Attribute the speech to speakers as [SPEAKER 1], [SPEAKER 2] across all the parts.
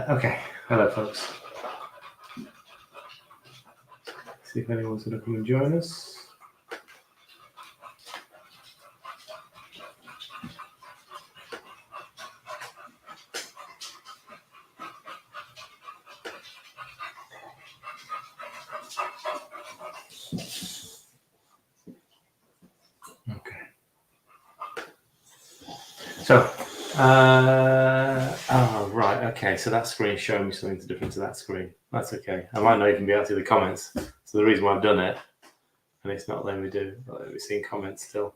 [SPEAKER 1] Okay, hello folks. See if anyone's going to come and join us. Okay. So, oh right, okay. So that screen's showing me something different to that screen. That's okay. I might not even be able to see the comments. So the reason why I've done it, and it's not letting me let me see comments still.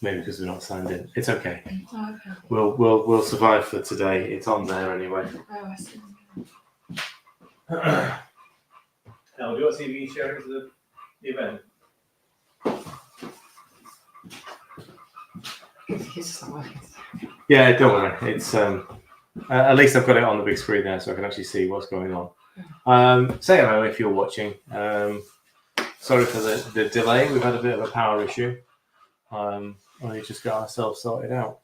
[SPEAKER 1] Maybe because we're not signed in. It's okay.
[SPEAKER 2] Oh, okay.
[SPEAKER 1] We'll survive for today. It's on there anyway.
[SPEAKER 2] Oh, I see.
[SPEAKER 1] Now, do you want to see if you can share it to the event? Yeah, don't worry. It's at least I've got it on the big screen there, so I can actually see what's going on. Say hello if you're watching. Sorry for the delay. We've had a bit of a power issue. We just got ourselves sorted out.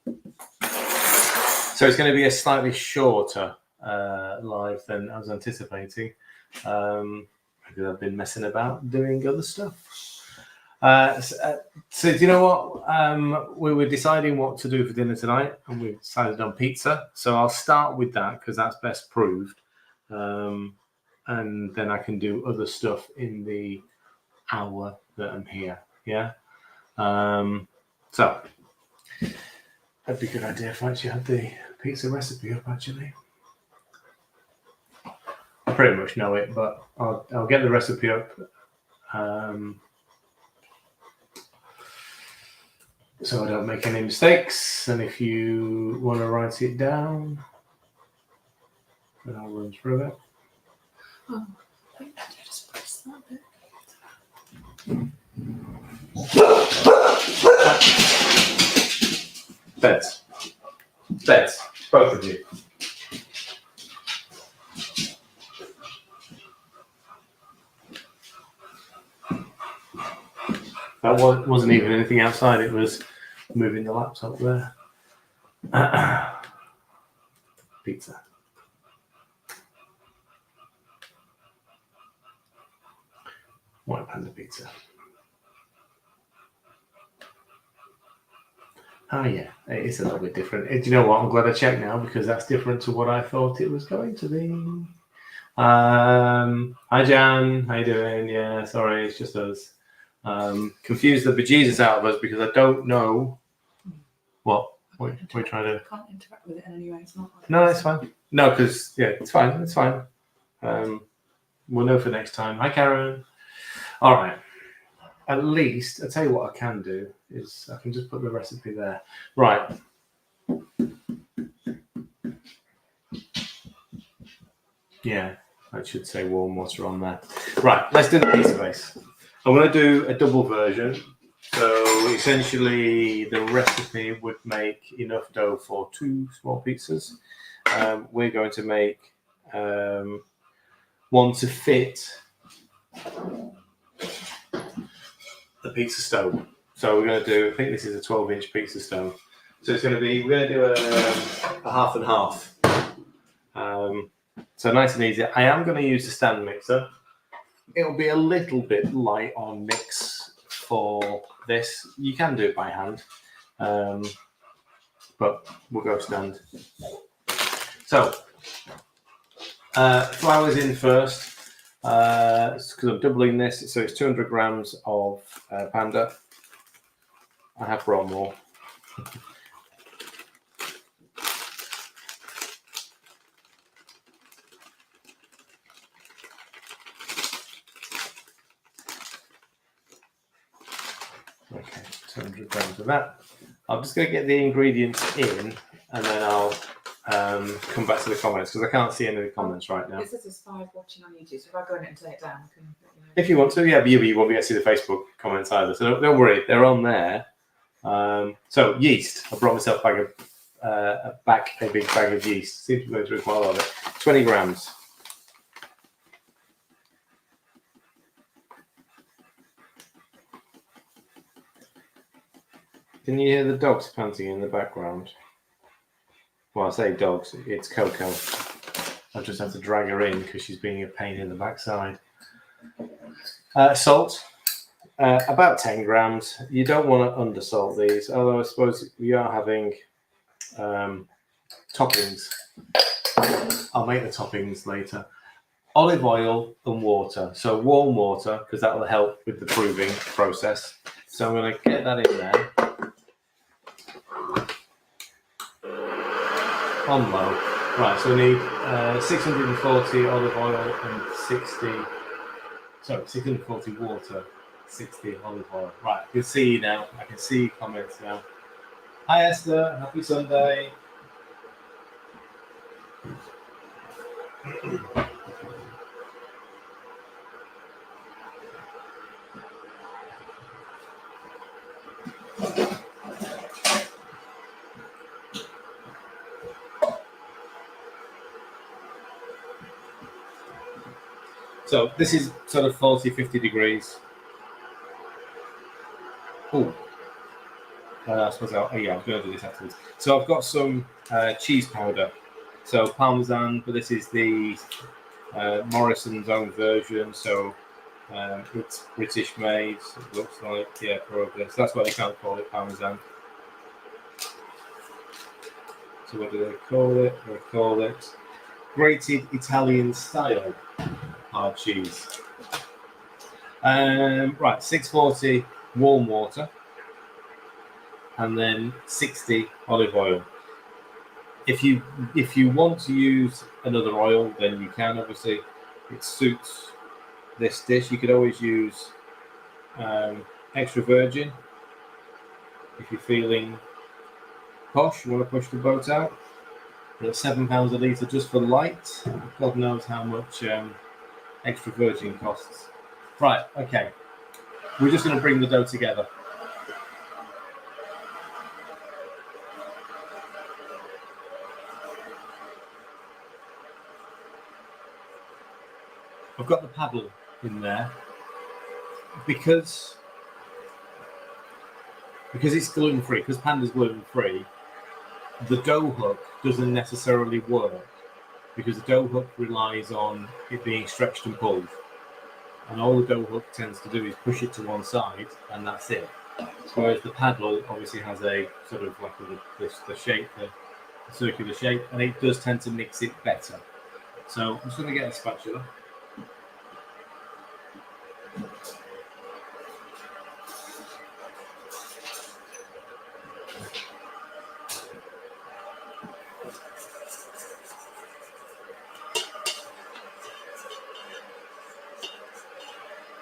[SPEAKER 1] So it's going to be a slightly shorter live than I was anticipating, because I've been messing about doing other stuff. So do you know what? We were deciding what to do for dinner tonight, and we decided on pizza. So I'll start with that because that's best proved, and then I can do other stuff in the hour that I'm here. Yeah. So that'd be a good idea if I actually had the pizza recipe up. Actually, I pretty much know it, but I'll get the recipe up. So I don't make any mistakes, and if you want to write it down, then I'll run through it.
[SPEAKER 2] Oh, I think I just press that bit.
[SPEAKER 1] Beds, both of you. That wasn't even anything outside, it was moving the laptop there. Pizza. White Panda pizza. Oh yeah, it is a little bit different. Do you know what? I'm glad I checked now because that's different to what I thought it was going to be. Hi Jan, how you doing? Yeah, sorry, it's just us. Confused the bejesus out of us because I don't know what we're trying to.
[SPEAKER 2] I can't interact with it in any way. It's not. Like
[SPEAKER 1] No, it's fine. No, because yeah, it's fine. It's fine. We'll know for next time. Hi Karen. All right. At least I'll tell you what I can do is I can just put the recipe there. Right. Yeah, that should say warm water on there. Right, let's do the pizza base. I'm going to do a double version. So essentially the recipe would make enough dough for 2 small pizzas. We're going to make one to fit the pizza stone. So we're going to do, I think this is a 12-inch pizza stone. So it's going to be, we're going to do a half and half. So nice and easy. I am going to use the stand mixer. It'll be a little bit light on mix for this. You can do it by hand, but we'll go stand. So flour's in first. Because I'm doubling this, so it's 200 grams of Panda. I have brought more. Okay, 200 grams of that. I'm just going to get the ingredients in, and then I'll come back to the comments because I can't see any of the comments right now.
[SPEAKER 2] It says there's 5 watching on YouTube, so if I go in it and turn it down, I can.
[SPEAKER 1] If you want to, yeah, but you won't be able to see the Facebook comments either. So don't worry, they're on there. So yeast, I brought myself a big bag of yeast. Seems to be going through quite a lot of it. 20 grams. Can you hear the dogs panting in the background? Well, I say dogs, it's Coco. I just have to drag her in because she's being a pain in the backside. Salt, about 10 grams. You don't want to undersalt these, although I suppose we are having toppings. I'll make the toppings later. Olive oil and water. So warm water, because that will help with the proving process. So I'm going to get that in there. On low. Right, so we need 640 olive oil and 640 water, 60 olive oil. Right, I can see you now. I can see comments now. Hi Esther, happy Sunday. So this is sort of 40, 50 degrees. Oh, I suppose I was going to do this afterwards. So I've got some cheese powder. So Parmesan, but this is the Morrison's own version. So it's British made, it looks like, yeah, probably. So that's why they can't call it Parmesan. So what do they call it? They call it grated Italian style hard cheese. Right, 640 warm water and then 60 olive oil. If you want to use another oil, then you can. Obviously, it suits this dish. You could always use extra virgin if you're feeling posh. You want to push the boat out. It's £7 a litre just for light. God knows how much extra virgin costs. Right, okay. We're just going to bring the dough together. I've got the paddle in there because it's gluten-free, because Panda's gluten-free, the dough hook doesn't necessarily work because the dough hook relies on it being stretched and pulled. And all the dough hook tends to do is push it to one side and that's it. Whereas the paddle obviously has a sort of like the shape, the circular shape, and it does tend to mix it better. So I'm just going to get a spatula.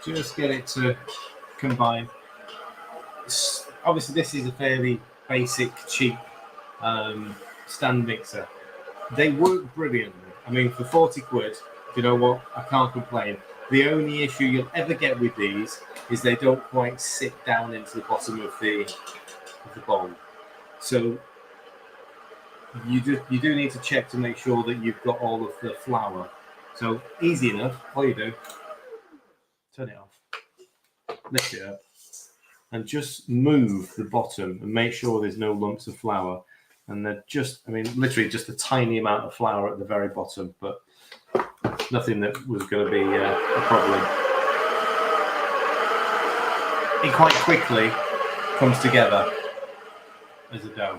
[SPEAKER 1] Just get it to combine. Obviously, this is a fairly basic, cheap stand mixer. They work brilliantly. I mean, for 40 quid, you know what? I can't complain. The only issue you'll ever get with these is they don't quite sit down into the bottom of the bowl. So you do need to check to make sure that you've got all of the flour. So easy enough. All you do, turn it off, lift it up, and just move the bottom and make sure there's no lumps of flour. And they're just, I mean, literally just a tiny amount of flour at the very bottom, but nothing that was going to be a problem. It quite quickly comes together as a dough.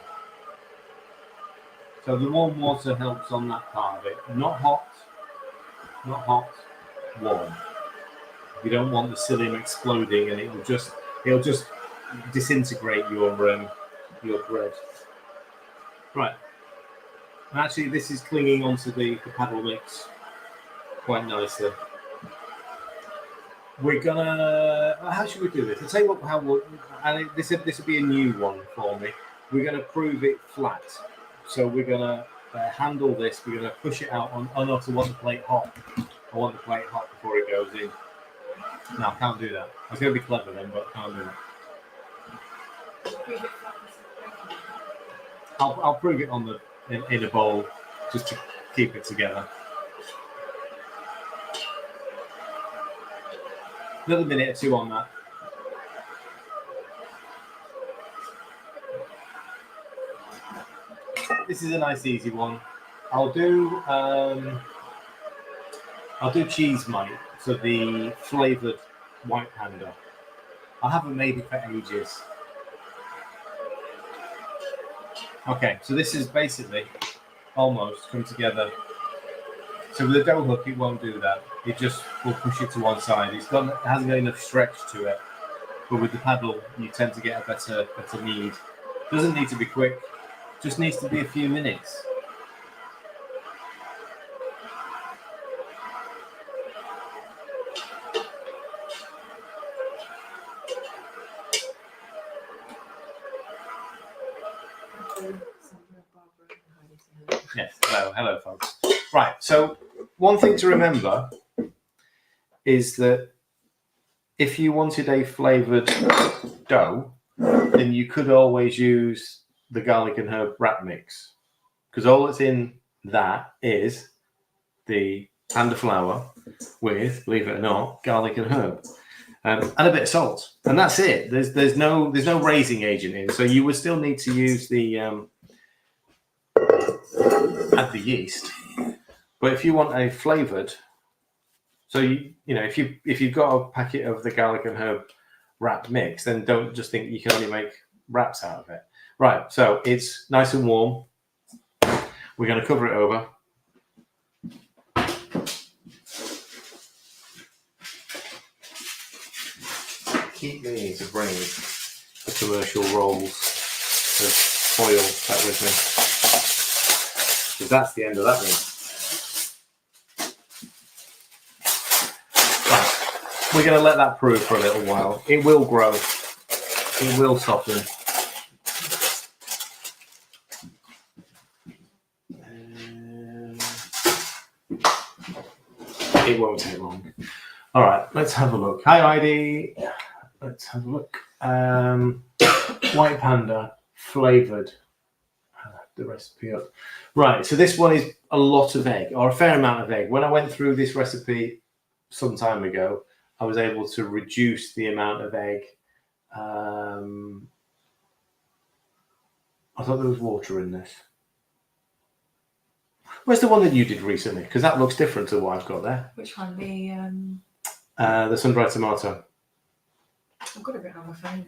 [SPEAKER 1] So the warm water helps on that part of it. Not hot, warm. You don't want the psyllium exploding and it'll just disintegrate your bread. Right. And actually, this is clinging onto the paddle mix quite nicely. We're gonna. How should we do this? I'll tell you what. This will be a new one for me. We're gonna prove it flat. So we're gonna handle this. We're going to push it out on. Oh no, so I want the plate hot. I want the plate hot before it goes in. No, I can't do that. I was going to be clever then, but I can't do that. I'll prove it on in a bowl just to keep it together. Another minute or two on that. This is a nice easy one. I'll do cheese mite, so the flavoured white panda. I haven't made it for ages. Okay, so this is basically almost come together. So with the dough hook, it won't do that. It just will push it to one side. It hasn't got enough stretch to it. But with the paddle, you tend to get a better knead. Doesn't need to be quick. Just needs to be a few minutes. Yes, hello folks. Right, so one thing to remember is that if you wanted a flavoured dough, then you could always use the garlic and herb wrap mix, because all that's in that is the panda flour with, believe it or not, garlic and herb, and a bit of salt, and that's it. There's no raising agent in, so you would still need to use the add the yeast. But if you want a flavoured, so you know if you've got a packet of the garlic and herb wrap mix, then don't just think you can only make wraps out of it. Right, so it's nice and warm. We're going to cover it over. Keep me to bring the commercial rolls of foil back with me, because that's the end of that one. Right. We're going to let that prove for a little while. It will grow. It will soften. It won't take long. All right, let's have a look. Hi, Heidi. Let's have a look. White panda, flavoured. The recipe up. Right, so this one is a lot of egg, or a fair amount of egg. When I went through this recipe some time ago, I was able to reduce the amount of egg. I thought there was water in this. Where's the one that you did recently? Because that looks different to what I've got there.
[SPEAKER 2] Which one?
[SPEAKER 1] The sun-dried tomato.
[SPEAKER 2] I've got a bit on my phone.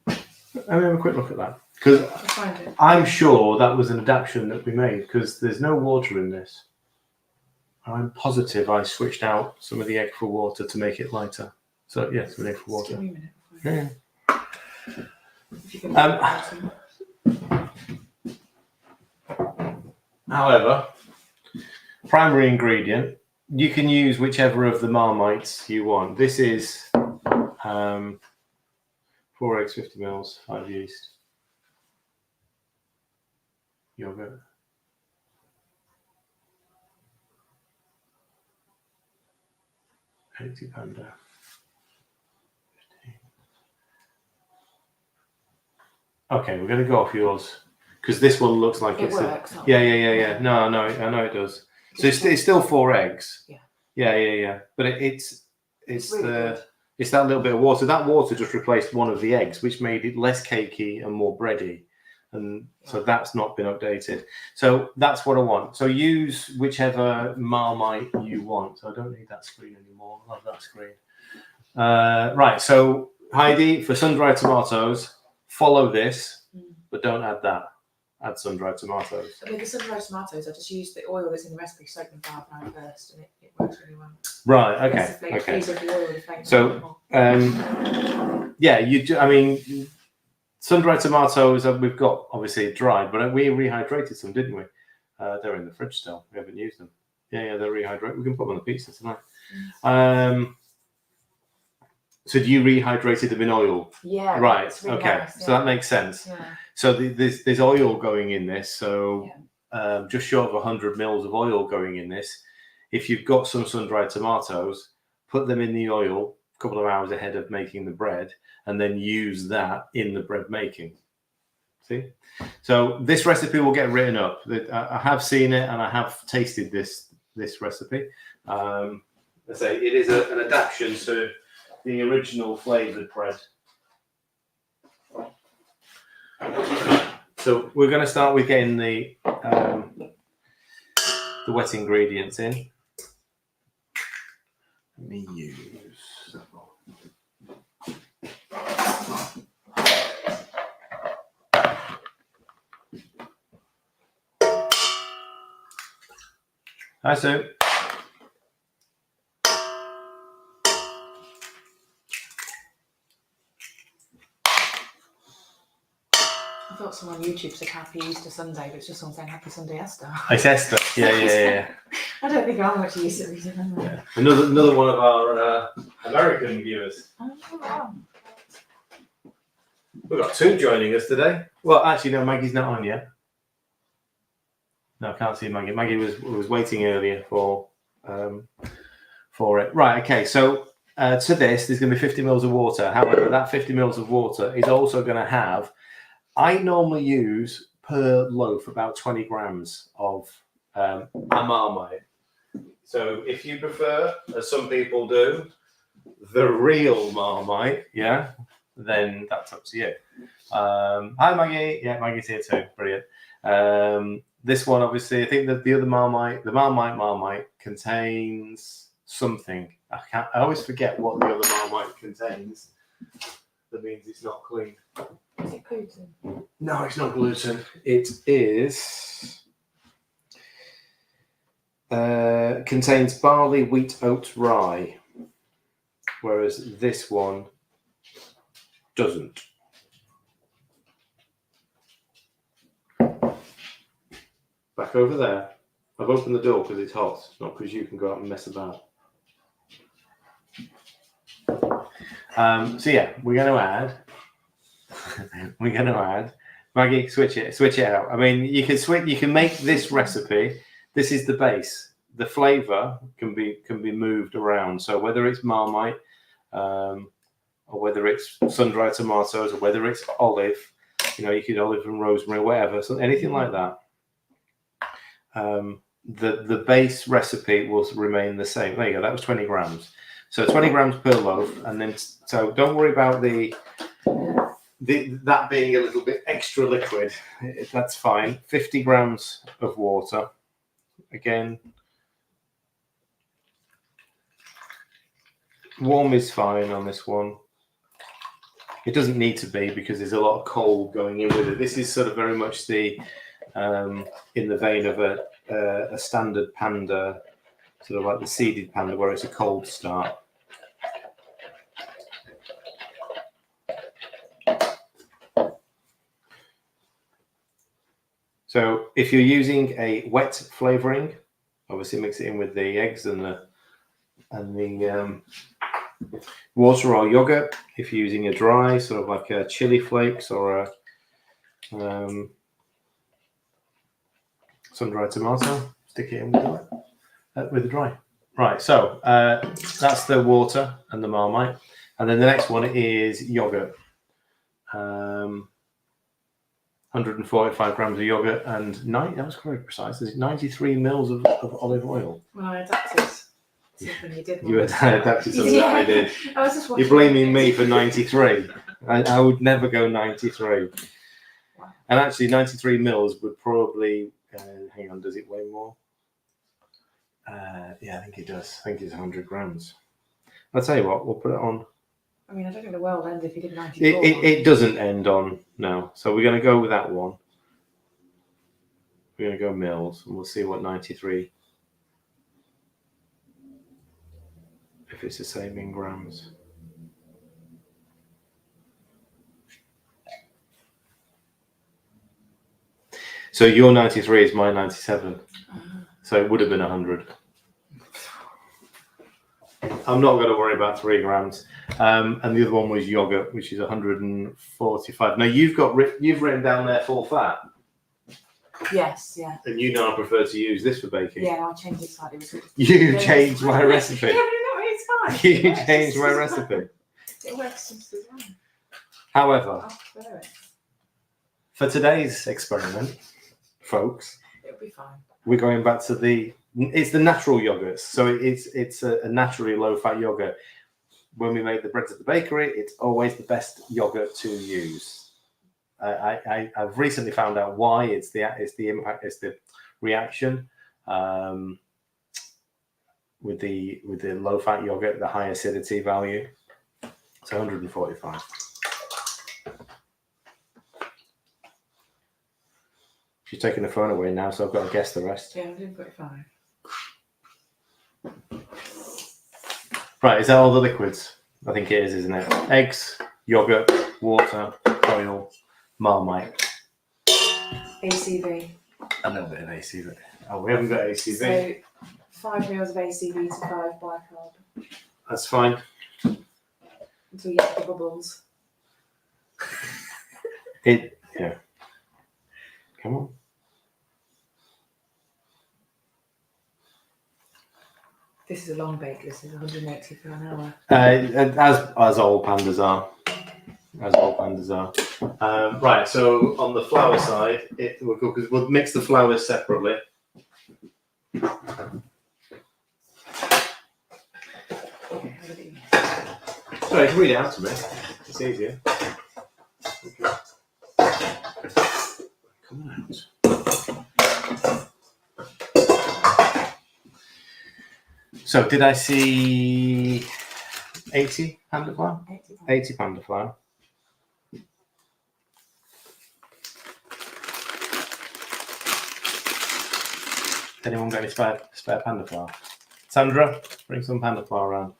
[SPEAKER 1] Let me have a quick look at that. Because I'm sure that was an adaptation that we made, because there's no water in this. I'm positive I switched out some of the egg for water to make it lighter. So, yes, an egg for water.
[SPEAKER 2] Give me a minute.
[SPEAKER 1] Yeah.
[SPEAKER 2] If you can
[SPEAKER 1] However, primary ingredient, you can use whichever of the Marmites you want. This is 4 eggs, 50 mils, 5 yeast, yogurt, $80 Panda, 15. Okay, we're going to go off yours, because this one looks like
[SPEAKER 2] it
[SPEAKER 1] it's
[SPEAKER 2] works.
[SPEAKER 1] Yeah. No, I know it does. So it's still 4 eggs.
[SPEAKER 2] Yeah.
[SPEAKER 1] Yeah. But it's
[SPEAKER 2] really good.
[SPEAKER 1] It's that little bit of water. That water just replaced one of the eggs, which made it less cakey and more bready. And so that's not been updated. So that's what I want. So use whichever Marmite you want. So I don't need that screen anymore. I love that screen. Right. So Heidi, for sun-dried tomatoes, follow this, but don't add that. Add sun-dried tomatoes.
[SPEAKER 2] I mean, the sun-dried tomatoes, I just use the oil that's in the recipe, soak them for half an hour first, and it works really well.
[SPEAKER 1] Right. Okay. So, yeah, I mean, sun-dried tomatoes we've got obviously dried, but we rehydrated some, didn't we? They're in the fridge still. We haven't used them. Yeah, they're rehydrated. We can put them on the pizza tonight. So do you rehydrated them in oil?
[SPEAKER 2] Yeah.
[SPEAKER 1] Right.
[SPEAKER 2] It's really
[SPEAKER 1] Okay.
[SPEAKER 2] nice,
[SPEAKER 1] So that makes sense.
[SPEAKER 2] Yeah.
[SPEAKER 1] So there's oil going in this. So just short of 100 mils of oil going in this. If you've got some sun-dried tomatoes, put them in the oil a couple of hours ahead of making the bread, and then use that in the bread making. See? So this recipe will get written up. I have seen it and I have tasted this recipe. I say it is an adaptation to the original flavoured bread. So we're going to start with getting the wet ingredients in. Let me use. Hi, Sue.
[SPEAKER 2] I thought someone on YouTube said Happy Easter Sunday, but it's just someone saying Happy Sunday Esther.
[SPEAKER 1] It's Esther. Yeah.
[SPEAKER 2] I don't think I'm much use of reason.
[SPEAKER 1] Yeah. Another one of our American viewers.
[SPEAKER 2] Oh, wow.
[SPEAKER 1] We've got two joining us today. Well, actually, no, Maggie's not on yet. No, I can't see Maggie. Maggie was waiting earlier for it. Right. Okay. So to this, there's going to be 50 mils of water. However, that 50 mils of water is also going to have. I normally use per loaf about 20 grams of a Marmite. So if you prefer, as some people do, the real Marmite, then that's up to you. Hi Maggie, Maggie's here too. Brilliant. This one, obviously, I think that the other Marmite, the Marmite contains something. I always forget what the other Marmite contains. That means it's not clean.
[SPEAKER 2] Is it gluten?
[SPEAKER 1] No, it's not gluten. It is. Contains barley, wheat, oat, rye, whereas this one doesn't. Back over there. I've opened the door because it's hot, not because you can go out and mess about. So yeah, we're going to add. Maggie, switch it out. I mean, you can switch. You can make this recipe. This is the base. The flavour can be moved around. So whether it's Marmite, or whether it's sun-dried tomatoes, or whether it's olive, you could olive and rosemary, whatever. So anything like that. The base recipe will remain the same. There you go. That was 20 grams. So 20 grams per loaf, and then so don't worry about that being a little bit extra liquid. That's fine. 50 grams of water. Again, warm is fine on this one. It doesn't need to be because there's a lot of cold going in with it. This is sort of very much the in the vein of a standard Panda, sort of like the seeded Panda, where it's a cold start. So if you're using a wet flavouring, obviously mix it in with the eggs and the water or yogurt. If you're using a dry, sort of like a chili flakes or a sun-dried tomato, stick it in with the dry. Right, so that's the water and the Marmite. And then the next one is yogurt. 145 grams of yogurt and that was quite precise. There's 93 mils of olive oil.
[SPEAKER 2] Well, I adapted something you did.
[SPEAKER 1] You adapted something that I did.
[SPEAKER 2] I was just
[SPEAKER 1] You're blaming me for 93. I would never go 93.
[SPEAKER 2] Wow.
[SPEAKER 1] And actually 93 mils would probably, hang on, does it weigh more? Yeah, I think it does. I think it's 100 grams. I'll tell you what, we'll put it on.
[SPEAKER 2] I mean, I don't think the world ends if you did 94.
[SPEAKER 1] It doesn't end on, no. So we're going to go with that one. We're going to go mils, and we'll see what 93, if it's the same in grams. So your 93 is my 97. So it would have been 100. I'm not going to worry about 3 grams. And the other one was yogurt, which is 145. Now you've written down there full fat,
[SPEAKER 2] Yes, yeah.
[SPEAKER 1] and you now prefer to use this for baking.
[SPEAKER 2] Yeah, I'll change it slightly.
[SPEAKER 1] You changed my recipe.
[SPEAKER 2] Yeah, but it's fine.
[SPEAKER 1] You changed my recipe.
[SPEAKER 2] It works just as well.
[SPEAKER 1] However,
[SPEAKER 2] I'll prefer it.
[SPEAKER 1] for today's experiment, folks,
[SPEAKER 2] It'll be fine.
[SPEAKER 1] we're going back to it's the natural yogurts. So it's a naturally low fat yogurt. When we make the breads at the bakery, it's always the best yogurt to use. I've recently found out why. It's the impact, it's the reaction with the low fat yogurt, the high acidity value. It's 145. She's taking the phone away now, so I've got to guess the rest.
[SPEAKER 2] Yeah, 145.
[SPEAKER 1] Right, is that all the liquids? I think it is, isn't it? Eggs, yogurt, water, oil, Marmite.
[SPEAKER 2] ACV.
[SPEAKER 1] A little bit of ACV. Oh, we haven't got ACV.
[SPEAKER 2] So 5 mils of ACV to 5 bicarb.
[SPEAKER 1] That's fine.
[SPEAKER 2] Until you get the bubbles.
[SPEAKER 1] Yeah. Come on.
[SPEAKER 2] This is a long bake. This is 180 for an hour.
[SPEAKER 1] As all pandas are. Right, so on the flour side, we'll mix the flours separately. Sorry, you can read it out to me. It's easier. Okay. Come out. So, did I see 80 panda flour? 80 panda flour. Anyone got any spare panda flour? Sandra, bring some panda flour around.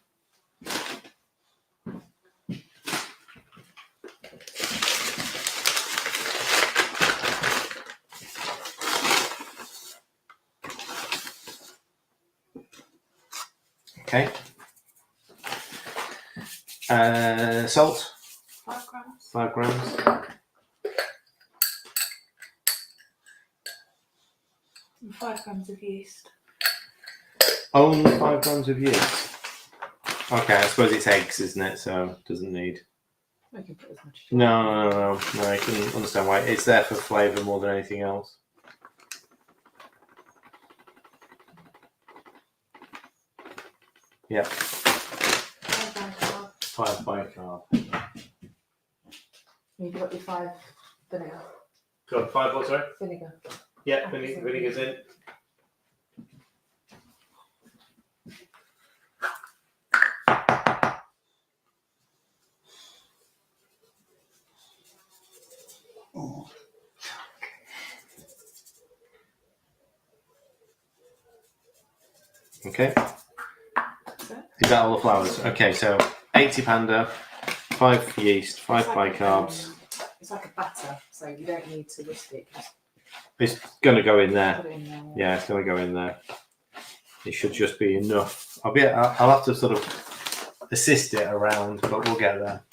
[SPEAKER 1] Okay. Salt.
[SPEAKER 2] 5 grams.
[SPEAKER 1] 5 grams.
[SPEAKER 2] And 5 grams of yeast.
[SPEAKER 1] Only 5 grams of yeast. Okay, I suppose it's eggs, isn't it? So it doesn't need.
[SPEAKER 2] I can put as much as you
[SPEAKER 1] No. I can understand why. It's there for flavour more than anything else. Yeah. 5 bicarb.
[SPEAKER 2] You've got your 5 vinegar.
[SPEAKER 1] Got 5 what, sorry?
[SPEAKER 2] Vinegar.
[SPEAKER 1] Yeah, vinegar's in. Okay. Is that all the flours? Okay, so 80 panda, 5 yeast, 5 bicarbs.
[SPEAKER 2] It's like a batter, so you don't need to whisk it.
[SPEAKER 1] It's going to go in there.
[SPEAKER 2] Put it in there.
[SPEAKER 1] Yeah, it's going to go in there. It should just be enough. I'll have to sort of assist it around, but we'll get there.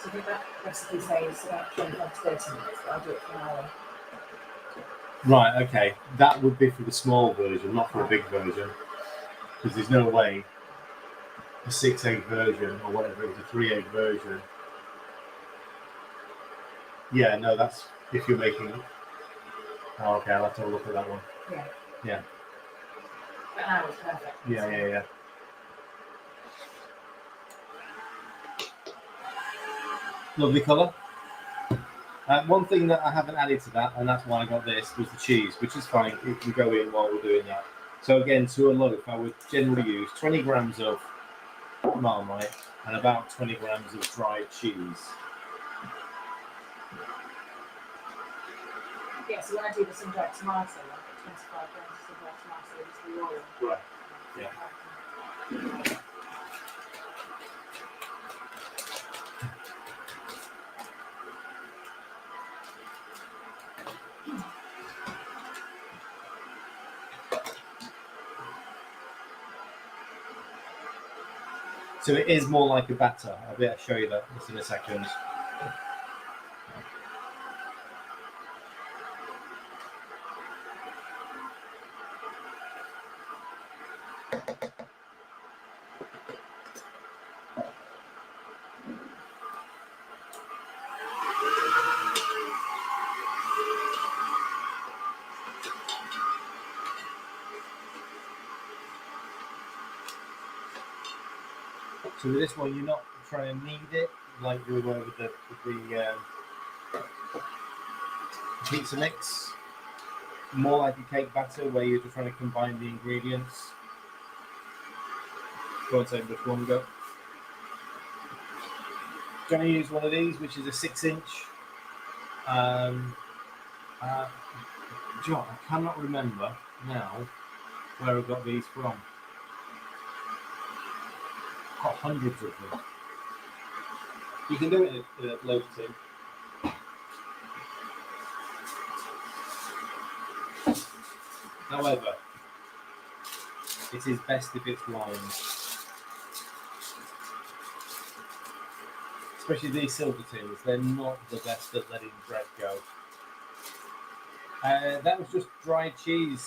[SPEAKER 2] So I think that recipe says about 25 to 30 minutes, but I'll do it for an hour.
[SPEAKER 1] Right, okay. That would be for the small version, not for a big version. Because there's no way a 6-egg version, or whatever it is, a 3-egg version. Yeah, no, that's if you're making it. Oh, okay, I'll have to have a look at that one. Yeah.
[SPEAKER 2] But an hour is perfect.
[SPEAKER 1] Yeah. Lovely colour. One thing that I haven't added to that, and that's why I got this, was the cheese, which is fine. It can go in while we're doing that. So again, to a loaf, I would generally use 20 grams of Marmite and about 20 grams of dried cheese.
[SPEAKER 2] Yeah, so when I do the sun-dried tomato, I put 25 grams of sun-dried tomato into the oil.
[SPEAKER 1] Right. Yeah. So it is more like a batter. I'll be able to show you that just in a second. So with this one, you're not trying to knead it like you were with the pizza mix. More like a cake batter where you're just trying to combine the ingredients. Go on, take this one go. Going to use one of these, which is a 6-inch. John, I cannot remember now where I got these from. Got hundreds of them. You can do it in a loaf tin. However, it is best if it's lined. Especially these silver tins, they're not the best at letting bread go. That was just dried cheese,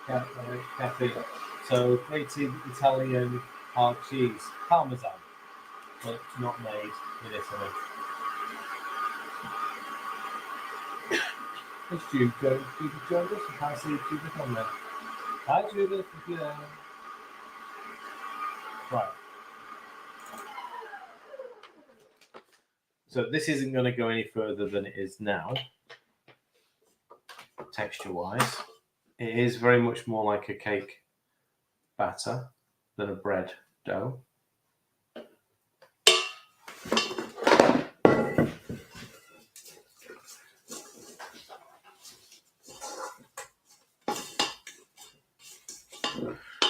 [SPEAKER 1] Kathy. So grated Italian hard cheese, Parmesan, but not made in Italy. It's Judith. Judith joined us. I can't see Judith on there. Hi, Judith. Yeah. Right. So this isn't going to go any further than it is now, texture-wise. It is very much more like a cake batter than a bread dough.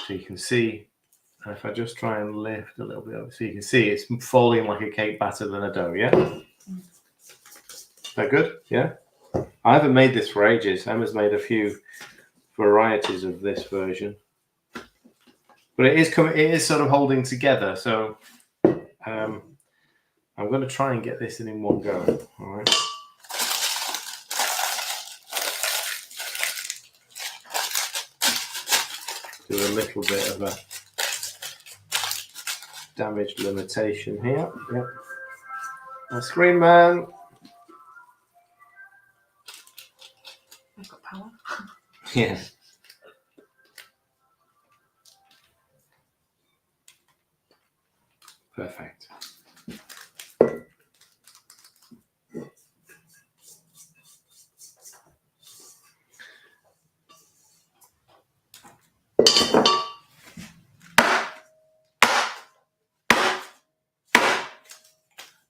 [SPEAKER 1] So you can see, and if I just try and lift a little bit over, so you can see it's falling like a cake batter than a dough, yeah? Is that good? Yeah? I haven't made this for ages. Emma's made a few varieties of this version. But it is sort of holding together, so I'm going to try and get this in one go, all right? Do a little bit of a damage limitation here. Yep. My screen man.
[SPEAKER 2] I've got power.
[SPEAKER 1] Yeah. Perfect.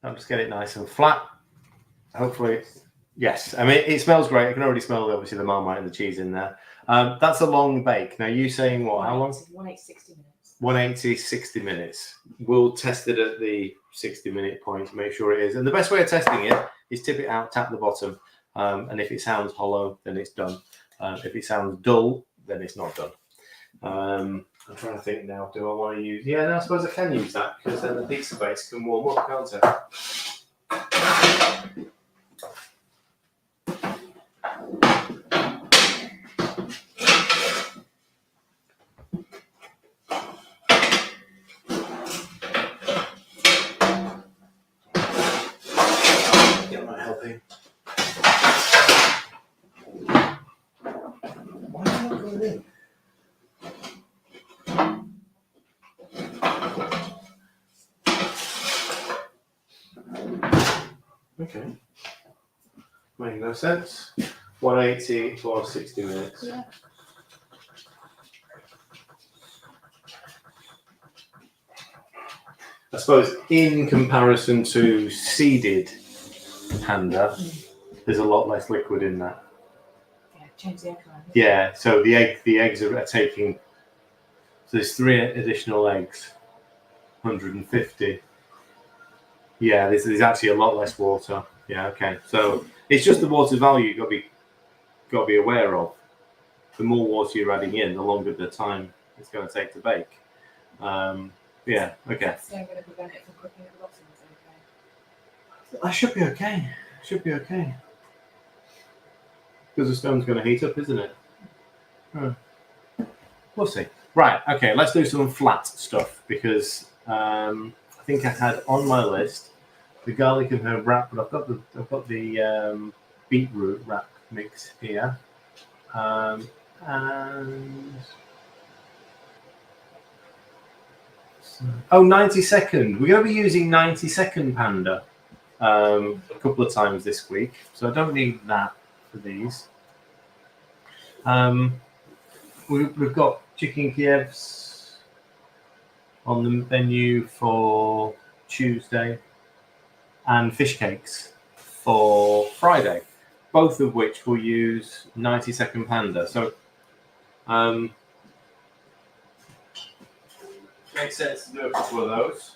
[SPEAKER 1] I'll just get it nice and flat. Hopefully, yes. I mean, it smells great. I can already smell, obviously, the Marmite and the cheese in there. That's a long bake. Now, you saying what? How long?
[SPEAKER 2] 180, 60 minutes.
[SPEAKER 1] 180, 60 minutes. We'll test it at the 60-minute point to make sure it is. And the best way of testing it is tip it out, tap the bottom. And if it sounds hollow, then it's done. If it sounds dull, then it's not done. I'm trying to think now. Do I want to use? Yeah, no, I suppose I can use that because then the pizza base can warm up, can't it? Get my helping. Why is it not going in? Okay. Making no sense. 180 for 60 minutes.
[SPEAKER 2] Yeah.
[SPEAKER 1] I suppose in comparison to seeded Panda, there's a lot less liquid in that.
[SPEAKER 2] Yeah, change the egg around.
[SPEAKER 1] Yeah, so the eggs are taking. So there's 3 additional eggs, 150. Yeah, there's actually a lot less water. Yeah, okay. So it's just the water value you've got to be aware of. The more water you're adding in, the longer the time it's going to take to bake. Yeah, okay.
[SPEAKER 2] That's going to prevent it from cooking at the bottom, is it okay?
[SPEAKER 1] That should be okay. Should be okay. Because the stone's going to heat up, isn't it? We'll see. Right, okay, let's do some flat stuff because I think I had on my list the garlic and herb wrap, but I've got the beetroot wrap mix here. And 90-second. We're going to be using 90-second Panda a couple of times this week, so I don't need that for these. We've got chicken Kievs on the menu for Tuesday and fish cakes for Friday, both of which will use 90-second Panda. So makes sense to do a couple of those.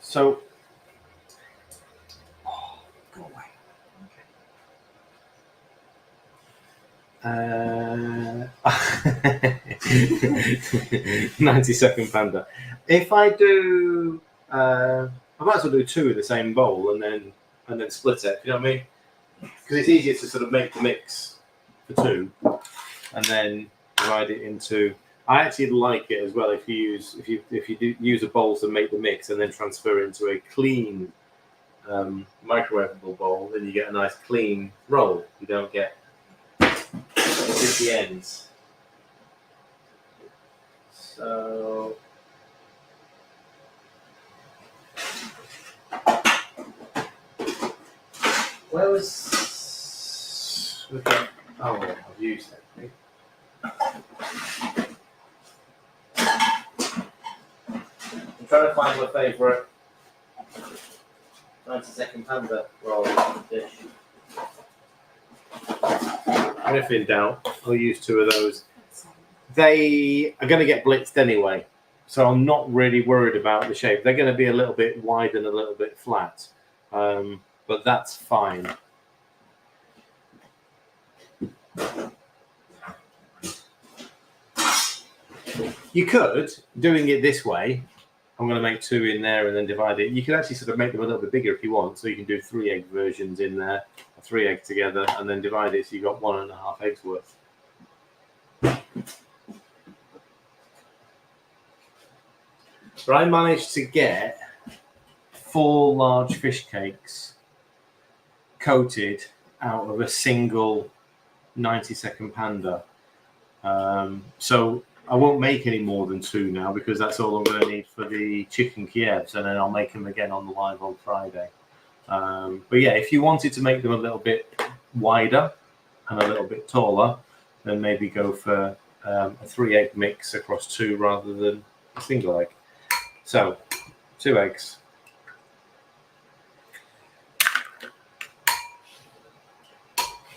[SPEAKER 1] So, go away. Okay. 90-second Panda. If I do, I might as well do two in the same bowl and then split it. You know what I mean? Because it's easier to sort of make the mix for two and then divide it into. I actually like it as well if you do use a bowl to make the mix and then transfer it into a clean microwavable bowl, then you get a nice clean roll. You don't get sticky ends. So where was I've used it. I'm trying to find my favourite 90-second Panda roll dish. And if in doubt, I'll use two of those. They are going to get blitzed anyway, so I'm not really worried about the shape. They're going to be a little bit wide and a little bit flat, but that's fine. You could, doing it this way, I'm going to make two in there and then divide it. You could actually sort of make them a little bit bigger if you want, so you can do 3 egg versions in there, 3 eggs together, and then divide it so you've got 1.5 eggs worth. But I managed to get 4 large fish cakes coated out of a single 90-second Panda. So I won't make any more than 2 now because that's all I'm going to need for the chicken Kievs, and then I'll make them again on the live on Friday. But yeah, if you wanted to make them a little bit wider and a little bit taller, then maybe go for a 3 egg mix across 2 rather than a single egg. So, 2 eggs.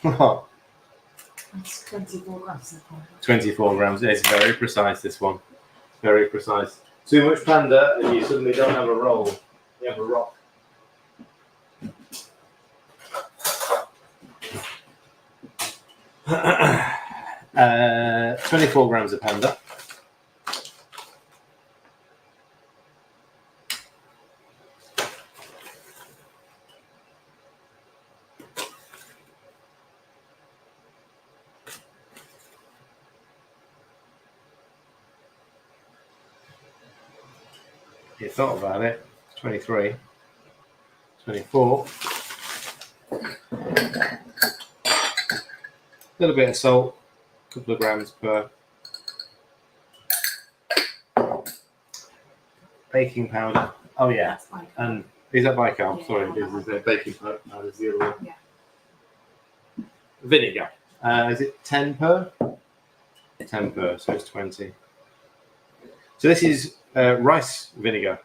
[SPEAKER 2] That's 24 grams.
[SPEAKER 1] 24 grams. It's very precise, this one. Very precise. Too much Panda and you suddenly don't have a roll. You have a rock. Uh, 24 grams of Panda. You thought about it. 23, 24. A little bit of salt, a couple of grams per. Baking powder. Oh yeah,
[SPEAKER 2] That's fine.
[SPEAKER 1] and is that bicarb?
[SPEAKER 2] Yeah,
[SPEAKER 1] Sorry,
[SPEAKER 2] yeah.
[SPEAKER 1] is it baking powder? Is the other one?
[SPEAKER 2] Yeah.
[SPEAKER 1] Vinegar. Is it 10 per? 10 per, so it's 20. So this is rice vinegar,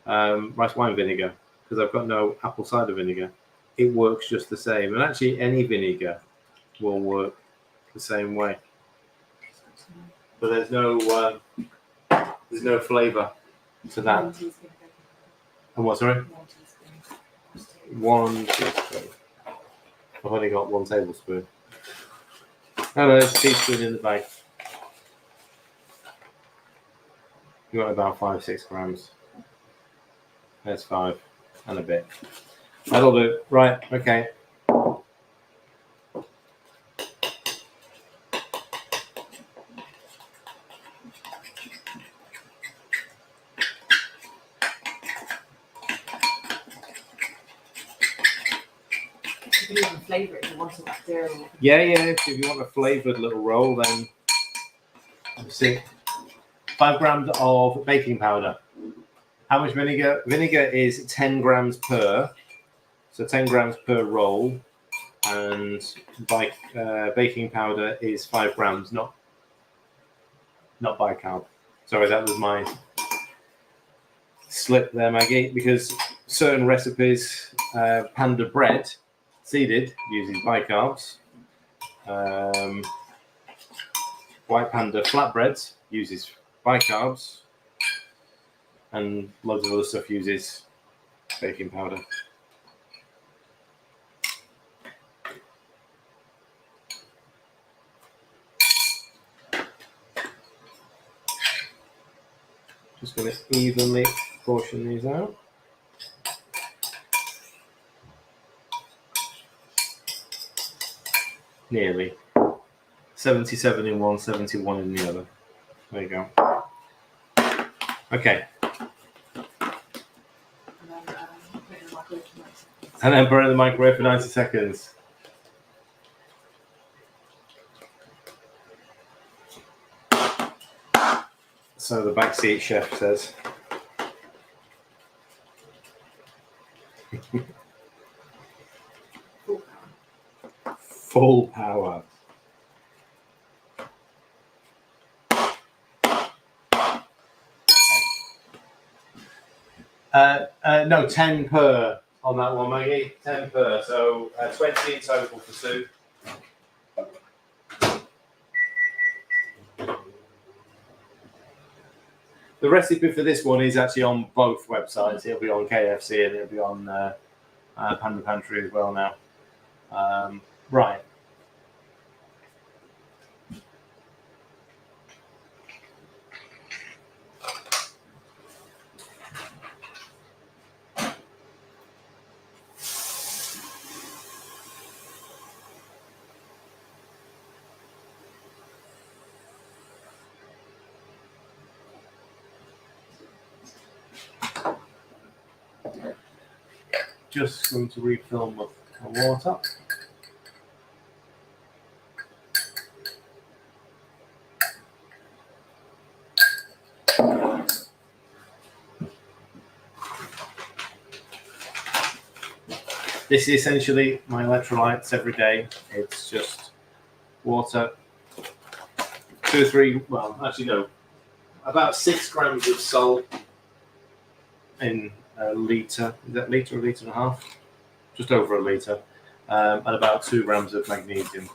[SPEAKER 1] rice wine vinegar. because I've got no apple cider vinegar, it works just the same. And actually, any vinegar will work the same way. But there's no flavour to that.
[SPEAKER 2] 1 teaspoon baking
[SPEAKER 1] And what, sorry?
[SPEAKER 2] powder. 1 teaspoon.
[SPEAKER 1] 1 teaspoon. I've only got 1 tablespoon. Oh no, there's a teaspoon in the bag. You want about 5-6 grams. There's 5 and a bit. That'll do. Right, okay.
[SPEAKER 2] You can even flavour it if you want some like dill.
[SPEAKER 1] Yeah, if you want a flavoured little roll, then see. 5 grams of baking powder. How much vinegar? Vinegar is 10 grams per. So 10 grams per roll. And baking powder is 5 grams, not bicarb. Sorry, that was my slip there, Maggie, because certain recipes, Panda Bread, seeded, uses bicarbs. White Panda Flatbreads uses bicarbs. And loads of other stuff uses baking powder. Just going to evenly portion these out. Nearly. 77 in one, 71 in the other. There you go. Okay. And then put it in the microwave for 90 seconds. So the backseat chef says. Full power. No, 10 per on that one, Maggie. 10 per. So 20 in total for Sue. The recipe for this one is actually on both websites. It'll be on KFC and it'll be on Panda Pantry as well now. Right. Just going to refill my water. This is essentially my electrolytes every day. It's just water, 2 or 3, well, actually no, about 6 grams of salt in a litre. Is that litre or litre and a half? Just over a litre. And about 2 grams of magnesium.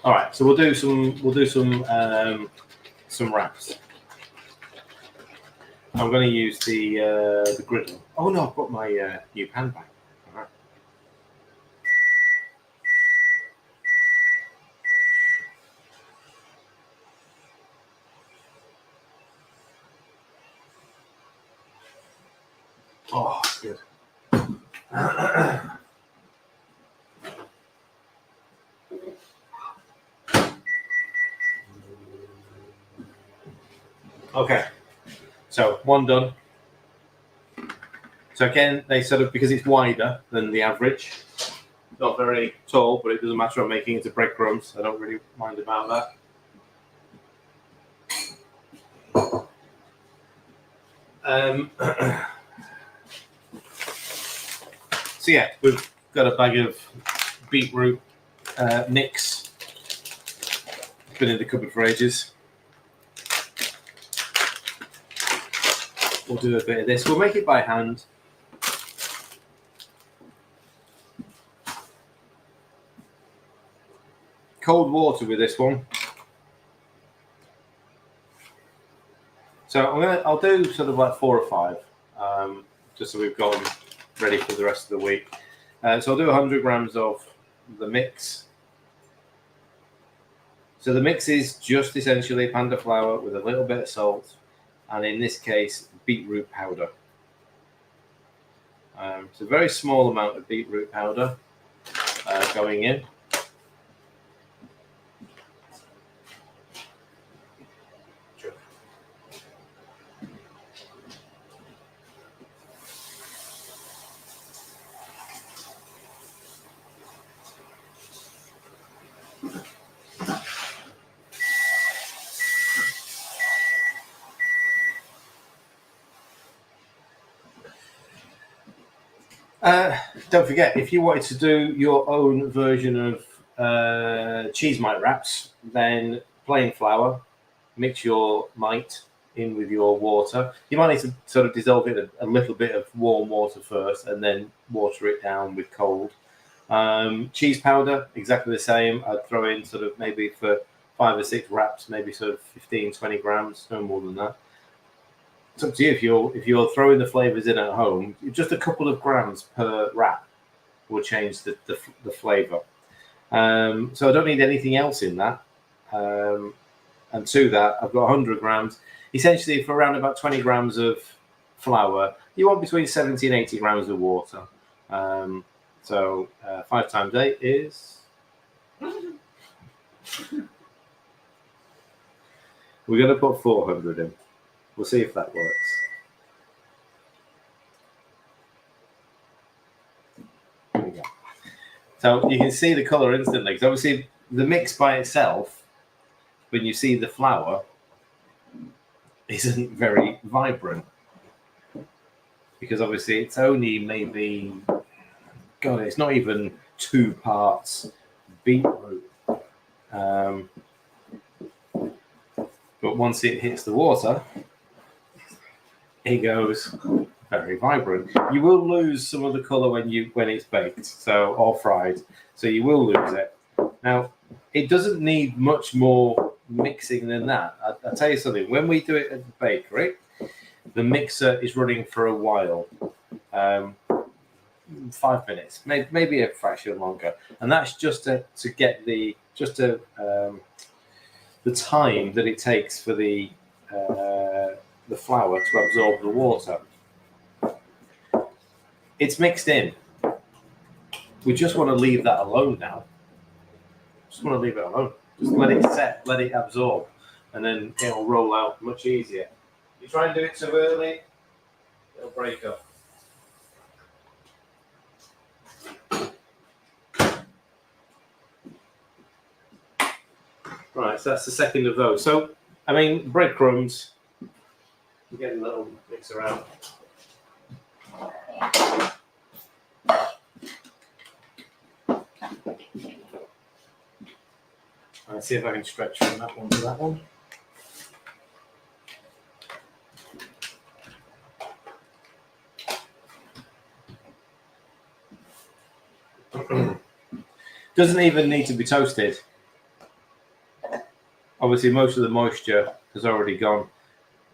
[SPEAKER 1] All right, so we'll do some wraps. I'm going to use the griddle. Oh no, I've got my new pan back. All right. Oh, good. Okay. So one done. So again, they sort of, because it's wider than the average, not very tall, but it doesn't matter. I'm making it into breadcrumbs. I don't really mind about that. So yeah, we've got a bag of beetroot mix. Been in the cupboard for ages. we'll do a bit of this. We'll make it by hand. Cold water with this one. So I'll do sort of like 4 or 5, just so we've got them ready for the rest of the week. So I'll do 100 grams of the mix. So the mix is just essentially Panda flour with a little bit of salt, and in this case, beetroot powder. It's a very small amount of beetroot powder going in. Don't forget, if you wanted to do your own version of cheese mite wraps, then plain flour, mix your mite in with your water. You might need to sort of dissolve it in a little bit of warm water first and then water it down with cold. Cheese powder, exactly the same. I'd throw in sort of maybe for 5 or 6 wraps, maybe sort of 15, 20 grams, no more than that. It's up to you. If you're throwing the flavors in at home, just a couple of grams per wrap will change the flavor. So I don't need anything else in that. And to that, I've got 100 grams. Essentially, for around about 20 grams of flour, you want between 70 and 80 grams of water. So 5 times 8 is... We're going to put 400 in. We'll see if that works. There we go. So you can see the colour instantly. Because obviously the mix by itself, when you see the flour, isn't very vibrant. Because obviously it's only maybe, God, it's not even 2 parts beetroot. But once it hits the water, it goes very vibrant. You will lose some of the colour when it's baked, or fried, so you will lose it. Now, it doesn't need much more mixing than that. I'll tell you something. When we do it at the bakery, the mixer is running for a while, 5 minutes, maybe a fraction longer, and that's just to get the time that it takes for the flour to absorb the water. It's mixed in. We just want to leave that alone now. Just want to leave it alone. Just let it set, let it absorb, and then it'll roll out much easier. You try and do it too early, it'll break up. Right, so that's the second of those. So, I mean, breadcrumbs. You get a little mix around. Let's see if I can stretch from that one to that one. Doesn't even need to be toasted. Obviously, most of the moisture has already gone.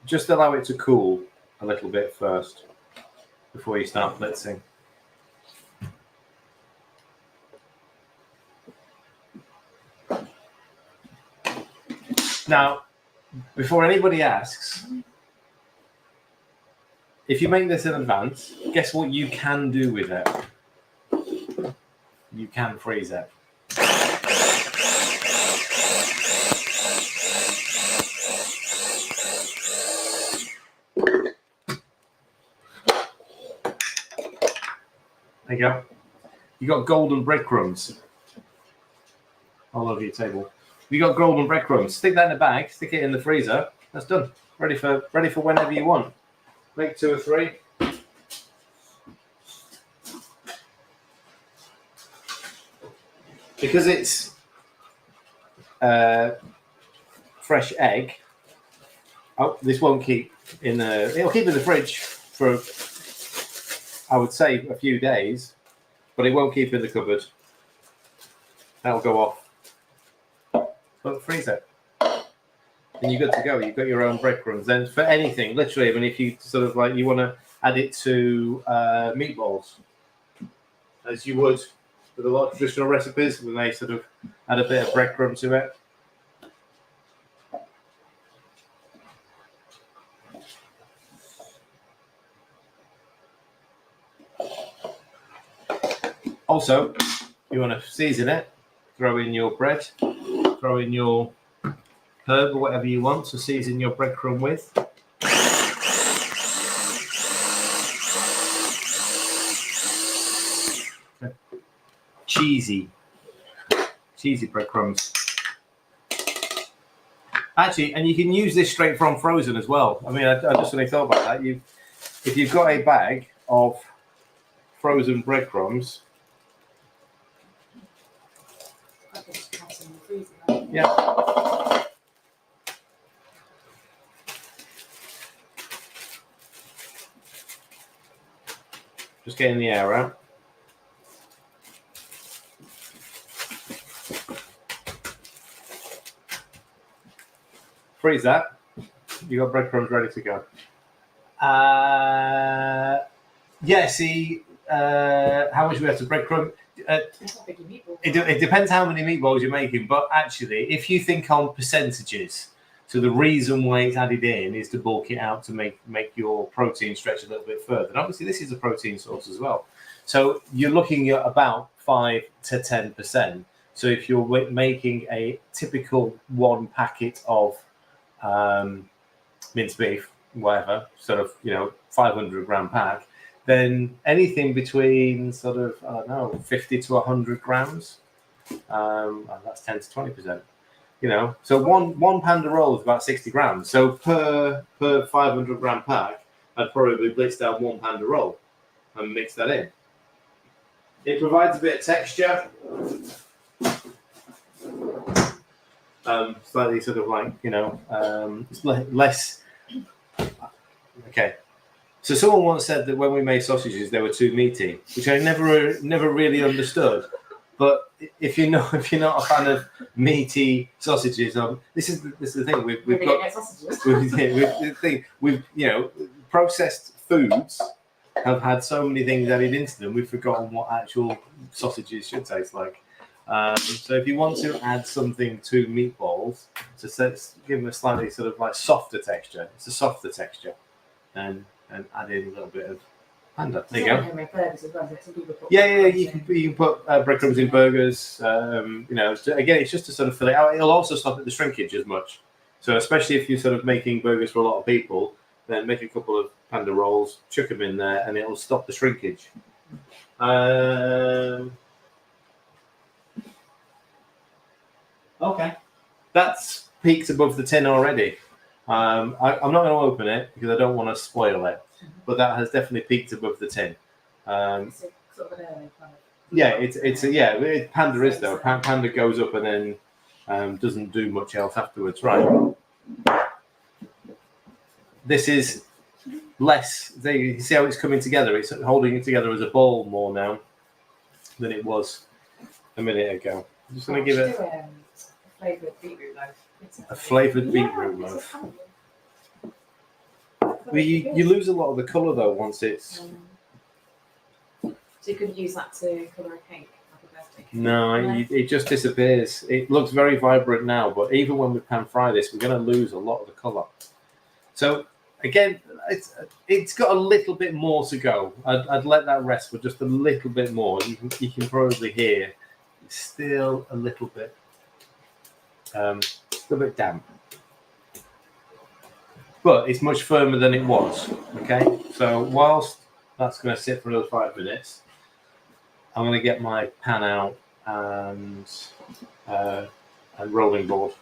[SPEAKER 1] Just allow it to cool a little bit first before you start blitzing. Now, before anybody asks, if you make this in advance, guess what you can do with it? You can freeze it. There you go. You got golden breadcrumbs all over your table. You got golden breadcrumbs. Stick that in a bag. Stick it in the freezer. That's done. Ready for whenever you want. Make 2 or 3. Because it's fresh egg. Oh, this won't keep it'll keep in the fridge for, I would say, a few days, but it won't keep in the cupboard. That'll go off. But freeze it, and you're good to go. You've got your own breadcrumbs. Then for anything, literally, I mean, if you sort of like you want to add it to meatballs, as you would with a lot of traditional recipes, when they sort of add a bit of breadcrumb to it. Also, you want to season it, throw in your bread, throw in your herb or whatever you want to season your breadcrumb with. Cheesy breadcrumbs. Actually, and you can use this straight from frozen as well. I mean, I just suddenly thought about that. If you've got a bag of frozen breadcrumbs, yeah. Just getting the air out. Freeze that. You got breadcrumbs ready to go. Yeah. See, how much we have to breadcrumb. It depends how many meatballs you're making, but actually, if you think on percentages, so the reason why it's added in is to bulk it out to make your protein stretch a little bit further. And obviously, this is a protein source as well. So you're looking at about 5 to 10%. So if you're making a typical one packet of minced beef, whatever, sort of 500 gram pack, then anything between sort of, I don't know, 50 to 100 grams, that's 10 to 20%. So one Panda roll is about 60 grams. So per 500 gram pack, I'd probably blitz down one Panda roll and mix that in. It provides a bit of texture, slightly sort of like it's less. Okay. So someone once said that when we made sausages, they were too meaty, which I never really understood. But if you're not a fan of meaty sausages, this is the thing we've processed foods have had so many things added into them, we've forgotten what actual sausages should taste like. So if you want to add something to meatballs to give them a slightly sort of like softer texture, it's a softer texture, and add in a little bit of Panda. There you go. Yeah, you can put breadcrumbs in burgers. Again, it's just to sort of fill it out. It'll also stop the shrinkage as much. So especially if you're sort of making burgers for a lot of people, then make a couple of Panda rolls, chuck them in there, and it'll stop the shrinkage. Okay, that's peaked above the tin already. I'm not going to open it because I don't want to spoil it, but that has definitely peaked above the tin.
[SPEAKER 2] It's sort of an early kind of.
[SPEAKER 1] Yeah, Panda is though. Panda goes up and then doesn't do much else afterwards, right? This is less. There you see how it's coming together. It's holding it together as a ball more now than it was a minute ago. I'm just going to give it
[SPEAKER 2] a flavoured beetroot loaf.
[SPEAKER 1] a flavoured beetroot loaf. Well, you lose a lot of the colour though once it's.
[SPEAKER 2] So you couldn't use that to colour a cake, like a birthday cake?
[SPEAKER 1] No, it just disappears. It looks very vibrant now, but even when we pan fry this, we're going to lose a lot of the colour. So again, it's got a little bit more to go. I'd let that rest for just a little bit more. You can probably hear it's still a little bit damp, but it's much firmer than it was. Okay, so whilst that's going to sit for another 5 minutes, I'm going to get my pan out and rolling board.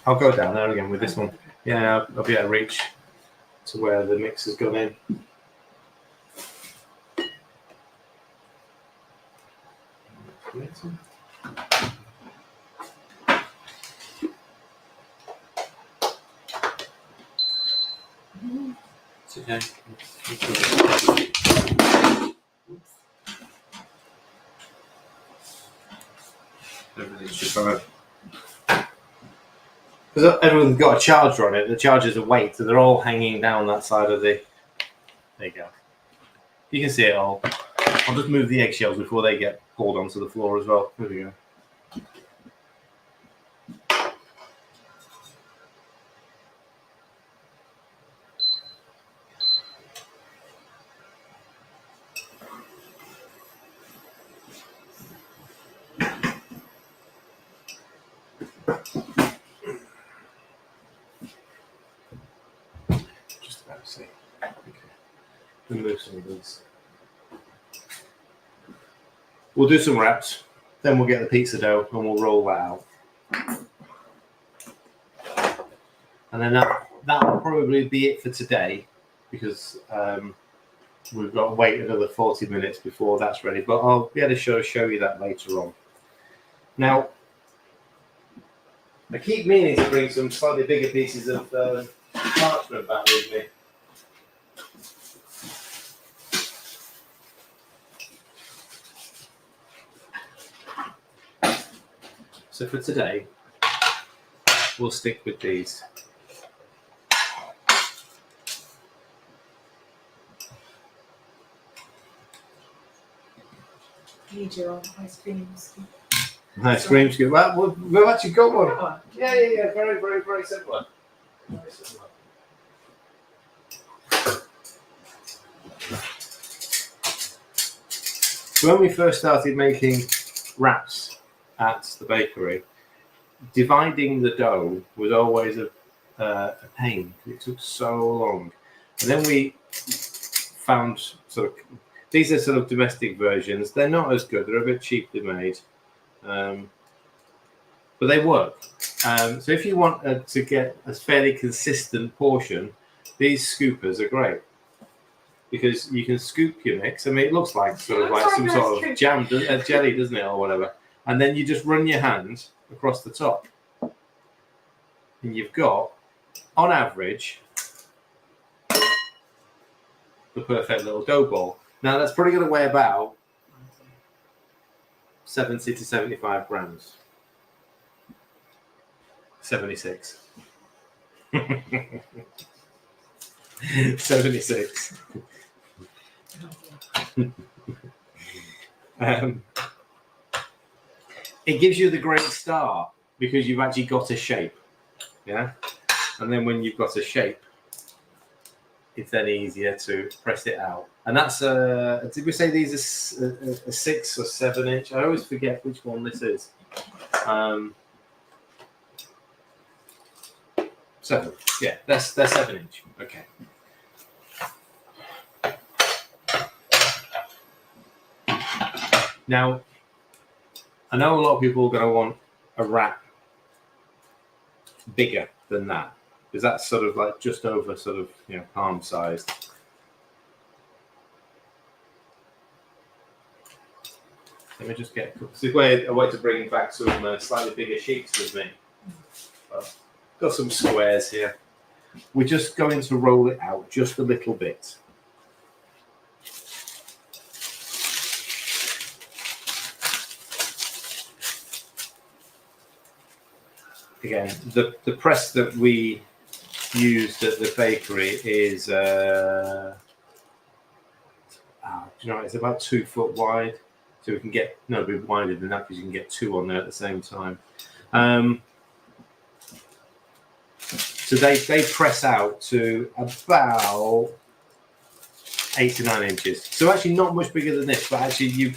[SPEAKER 1] I'll go down there again with this one. Yeah, I'll be able to reach to where the mix has gone in. It's okay. Everything's just fine. Because everyone's got a charger on it. The charger's a weight, so they're all hanging down that side of the. There you go. You can see it all. I'll just move the eggshells before they get pulled onto the floor as well. There we go. Just about to see. Okay. Remove some of these. We'll do some wraps, then we'll get the pizza dough and we'll roll that out. And then that will probably be it for today, because we've got to wait another 40 minutes before that's ready. But I'll be able to show you that later on. Now, I keep meaning to bring some slightly bigger pieces of parchment back with me. So for today, we'll stick with these.
[SPEAKER 2] You need your own ice cream scoop.
[SPEAKER 1] Ice cream scoop. Well, we've actually got one.
[SPEAKER 2] Oh,
[SPEAKER 1] Yeah. Very, very, very simple. Very simple. So when we first started making wraps at the bakery, dividing the dough was always a pain. It took so long. And then we found these are sort of domestic versions. They're not as good. They're a bit cheaply made. But they work. So if you want to get a fairly consistent portion, these scoopers are great, because you can scoop your mix. I mean, it looks like some sort of jam, jelly, doesn't it, or whatever. And then you just run your hand across the top, and you've got, on average, the perfect little dough ball. Now that's probably going to weigh about 70 to 75 grams. 76. 76. It gives you the great start because you've actually got a shape, yeah. And then when you've got a shape, it's then easier to press it out. And that's did we say these are a 6 or 7 inch? I always forget which one this is. 7. Yeah, they're 7 inch. Okay. Now, I know a lot of people are going to want a wrap bigger than that, because that's sort of like just over palm sized. Let me just get a way to bring back some slightly bigger sheets with me. Got some squares here. We're just going to roll it out just a little bit. Again, the press that we used at the bakery is, it's about 2 foot wide. So we can get, no, it'll be wider than that because you can get 2 on there at the same time. So they press out to about 8 to 9 inches. So actually not much bigger than this, but actually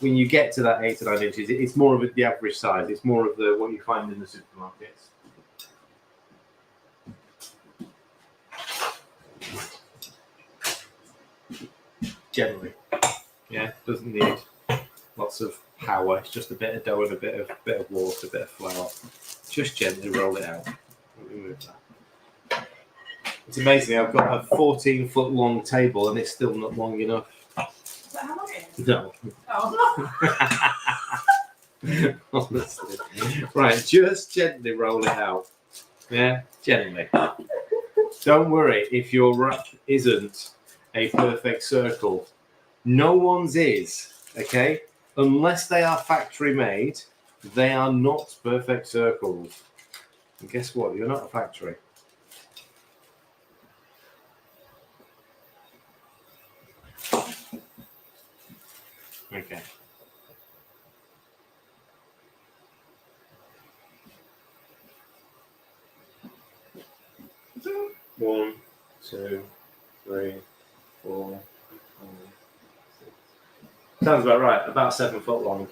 [SPEAKER 1] when you get to that 8 to 9 inches, it's more of the average size. It's more of what you find in the supermarkets. Generally, yeah, doesn't need lots of power. It's just a bit of dough and a bit of water, a bit of flour. Just gently roll it out. Let me move that. It's amazing. I've got a 14-foot long table and it's still not long enough.
[SPEAKER 2] Is that how long it is?
[SPEAKER 1] No.
[SPEAKER 2] Oh.
[SPEAKER 1] Honestly. Right, just gently roll it out. Yeah, gently. Don't worry if your wrap isn't a perfect circle. No one's is, okay? Unless they are factory made, they are not perfect circles. And guess what? You're not a factory. Okay. One, two, three, four, five, six. Sounds about right. About 7 foot long.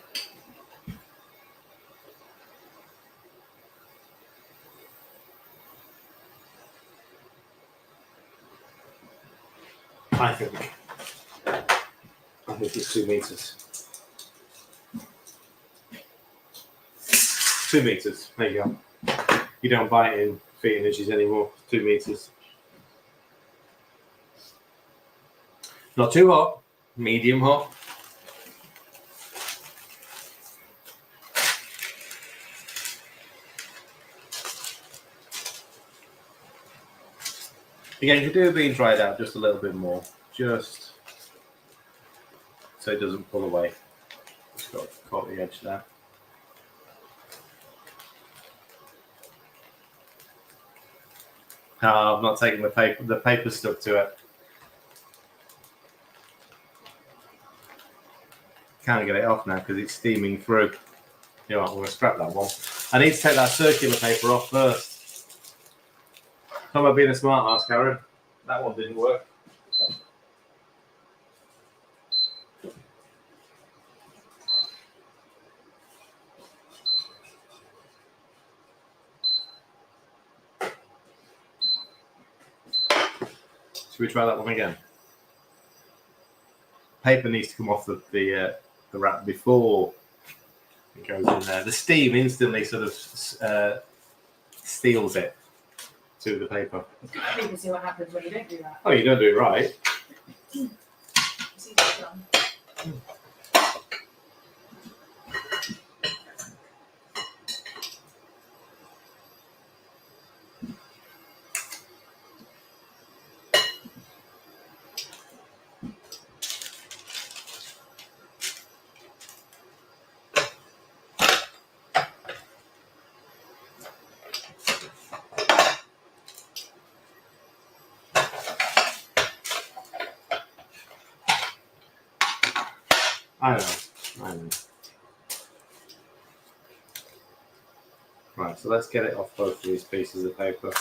[SPEAKER 1] I think it's 2 meters. 2 meters. There you go. You don't buy it in feet and inches anymore. 2 meters. Not too hot. Medium hot. Again, you could do it being dried out just a little bit more, just so it doesn't pull away. Just got to caught the edge there. Oh, I've not taken the paper. The paper stuck to it. Can't get it off now because it's steaming through. You know what? I'm going to scrap that one. I need to take that circular paper off first. Talk about being a smart ass, Karen. That one didn't work. Should we try that one again? Paper needs to come off the wrap before it goes in there. The steam instantly sort of steals it to the paper.
[SPEAKER 2] It's good for me to see what happens when you don't do that.
[SPEAKER 1] Oh, you don't do it right.
[SPEAKER 2] See what's done.
[SPEAKER 1] I know. Right, so let's get it off both of these pieces of paper.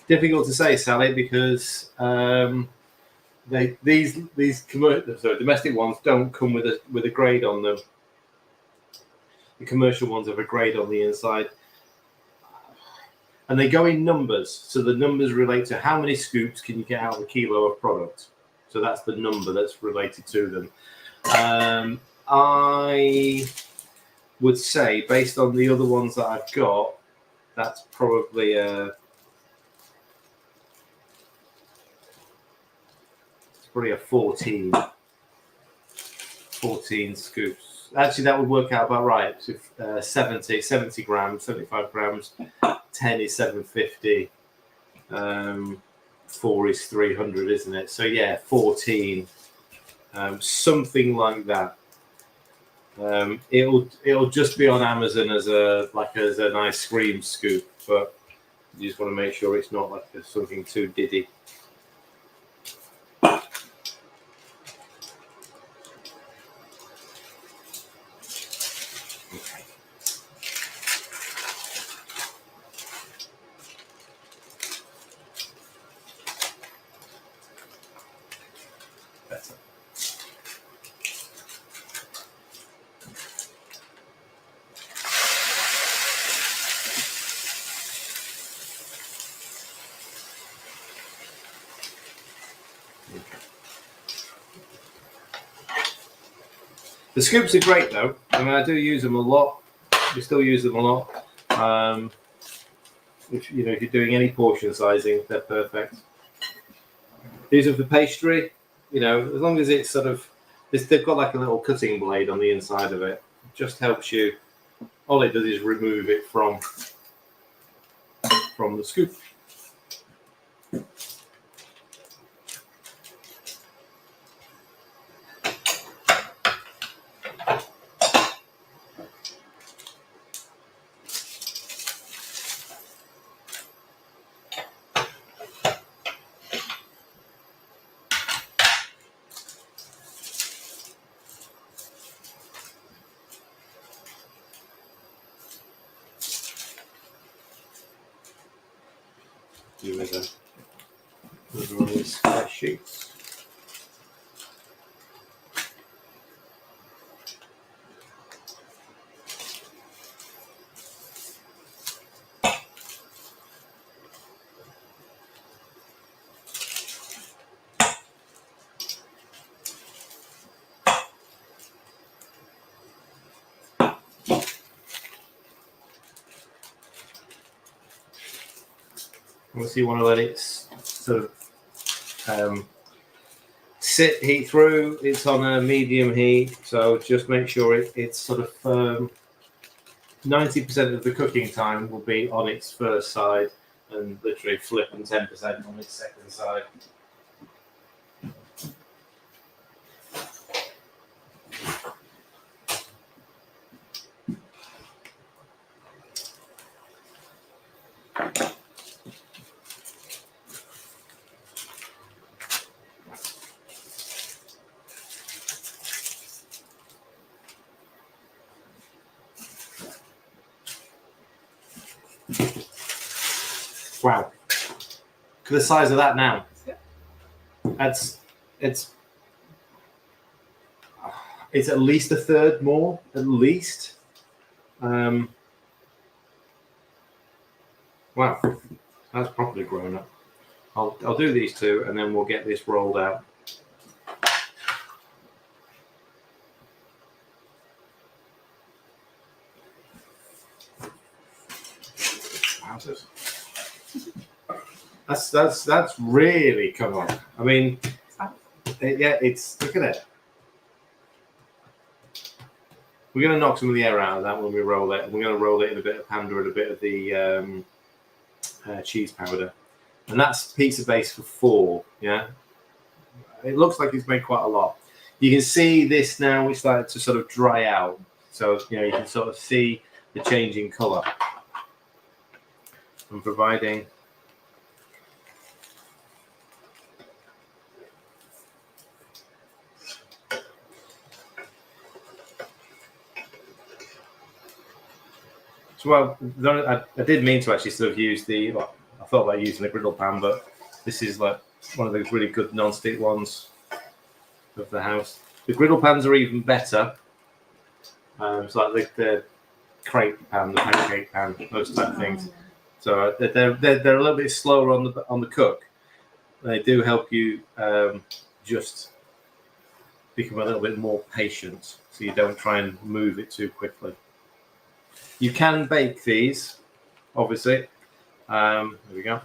[SPEAKER 1] Difficult to say, Sally, because these domestic ones don't come with a grade on them. The commercial ones have a grade on the inside, and they go in numbers. So the numbers relate to how many scoops can you get out of a kilo of product. So that's the number that's related to them. I would say, based on the other ones that I've got, that's probably a 14 scoops. Actually, that would work out about right. So, 70 grams, 75 grams. 10 is 750. 4 is 300, isn't it? So yeah, 14. Something like that. It'll just be on Amazon as an ice cream scoop, but you just want to make sure it's not like something too diddy. The scoops are great though. I mean, I do use them a lot. We still use them a lot. If you're doing any portion sizing, they're perfect. Use them for pastry. As long as it's sort of, they've got like a little cutting blade on the inside of it. It just helps you. All it does is remove it from the scoop. Do with one of these square sheets. Obviously, you want to let it sort of heat through. It's on a medium heat, so just make sure it's sort of 90% of the cooking time will be on its first side, and literally flip and 10% on its second side. Wow. Look at the size of that now. It's at least a third more, at least. Wow, that's properly grown up. I'll do these two, and then we'll get this rolled out. Wowzers. That's really come on. I mean, yeah, look at it. We're going to knock some of the air out of that when we roll it. We're going to roll it in a bit of Panda and a bit of the cheese powder. And that's pizza base for 4, yeah? It looks like it's made quite a lot. You can see this now, it's starting to sort of dry out. So, you can sort of see the change in colour. I'm providing so I did mean to actually sort of use I thought about using a griddle pan, but this is like one of those really good non-stick ones of the house. The griddle pans are even better. It's like the crepe pan, the pancake pan, those type of things. So they're a little bit slower on the cook. They do help you just become a little bit more patient, so you don't try and move it too quickly. You can bake these, obviously. There we go.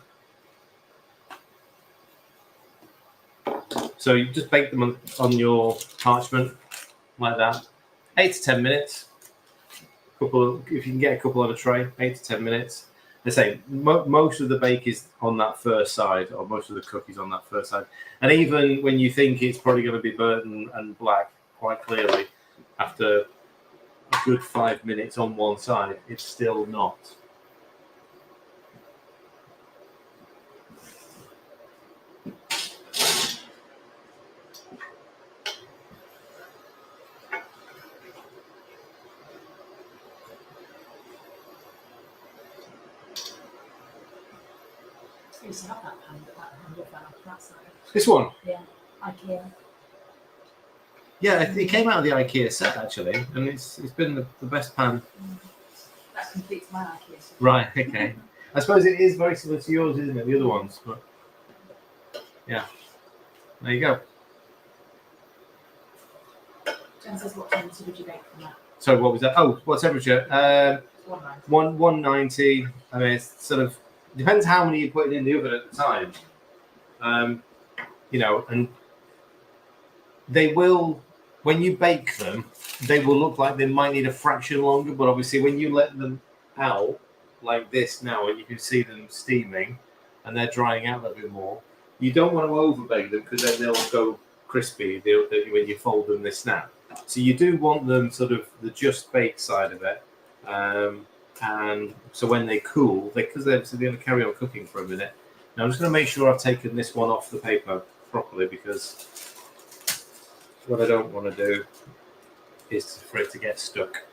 [SPEAKER 1] So you just bake them on your parchment like that. 8 to 10 minutes. If you can get a couple on a tray, 8 to 10 minutes. They say most of the bake is on that first side, or most of the cookies on that first side. And even when you think it's probably going to be burnt and black, quite clearly, after a good 5 minutes on one side, it's still not.
[SPEAKER 2] I used to have that pan, but that pan fell off that side.
[SPEAKER 1] This one?
[SPEAKER 2] Yeah, IKEA.
[SPEAKER 1] Yeah, it came out of the IKEA set actually, and it's been the best pan.
[SPEAKER 2] That completes my IKEA set.
[SPEAKER 1] Right, okay. I suppose it is very similar to yours, isn't it? The other ones, but yeah. There you go.
[SPEAKER 2] And says what temperature would you bake from that?
[SPEAKER 1] So what was that? Oh, what temperature?
[SPEAKER 2] 190.
[SPEAKER 1] 190. I mean, it's sort of depends how many you put in the oven at the time. You know, and they will, when you bake them, they will look like they might need a fraction longer. But obviously, when you let them out like this now, and you can see them steaming, and they're drying out a little bit more, you don't want to overbake them because then they'll go crispy when you fold them. They snap. So you do want them sort of the just baked side of it. And so when they cool, because they're going to carry on cooking for a minute. Now I'm just going to make sure I've taken this one off the paper properly, because what I don't want to do is for it to get stuck.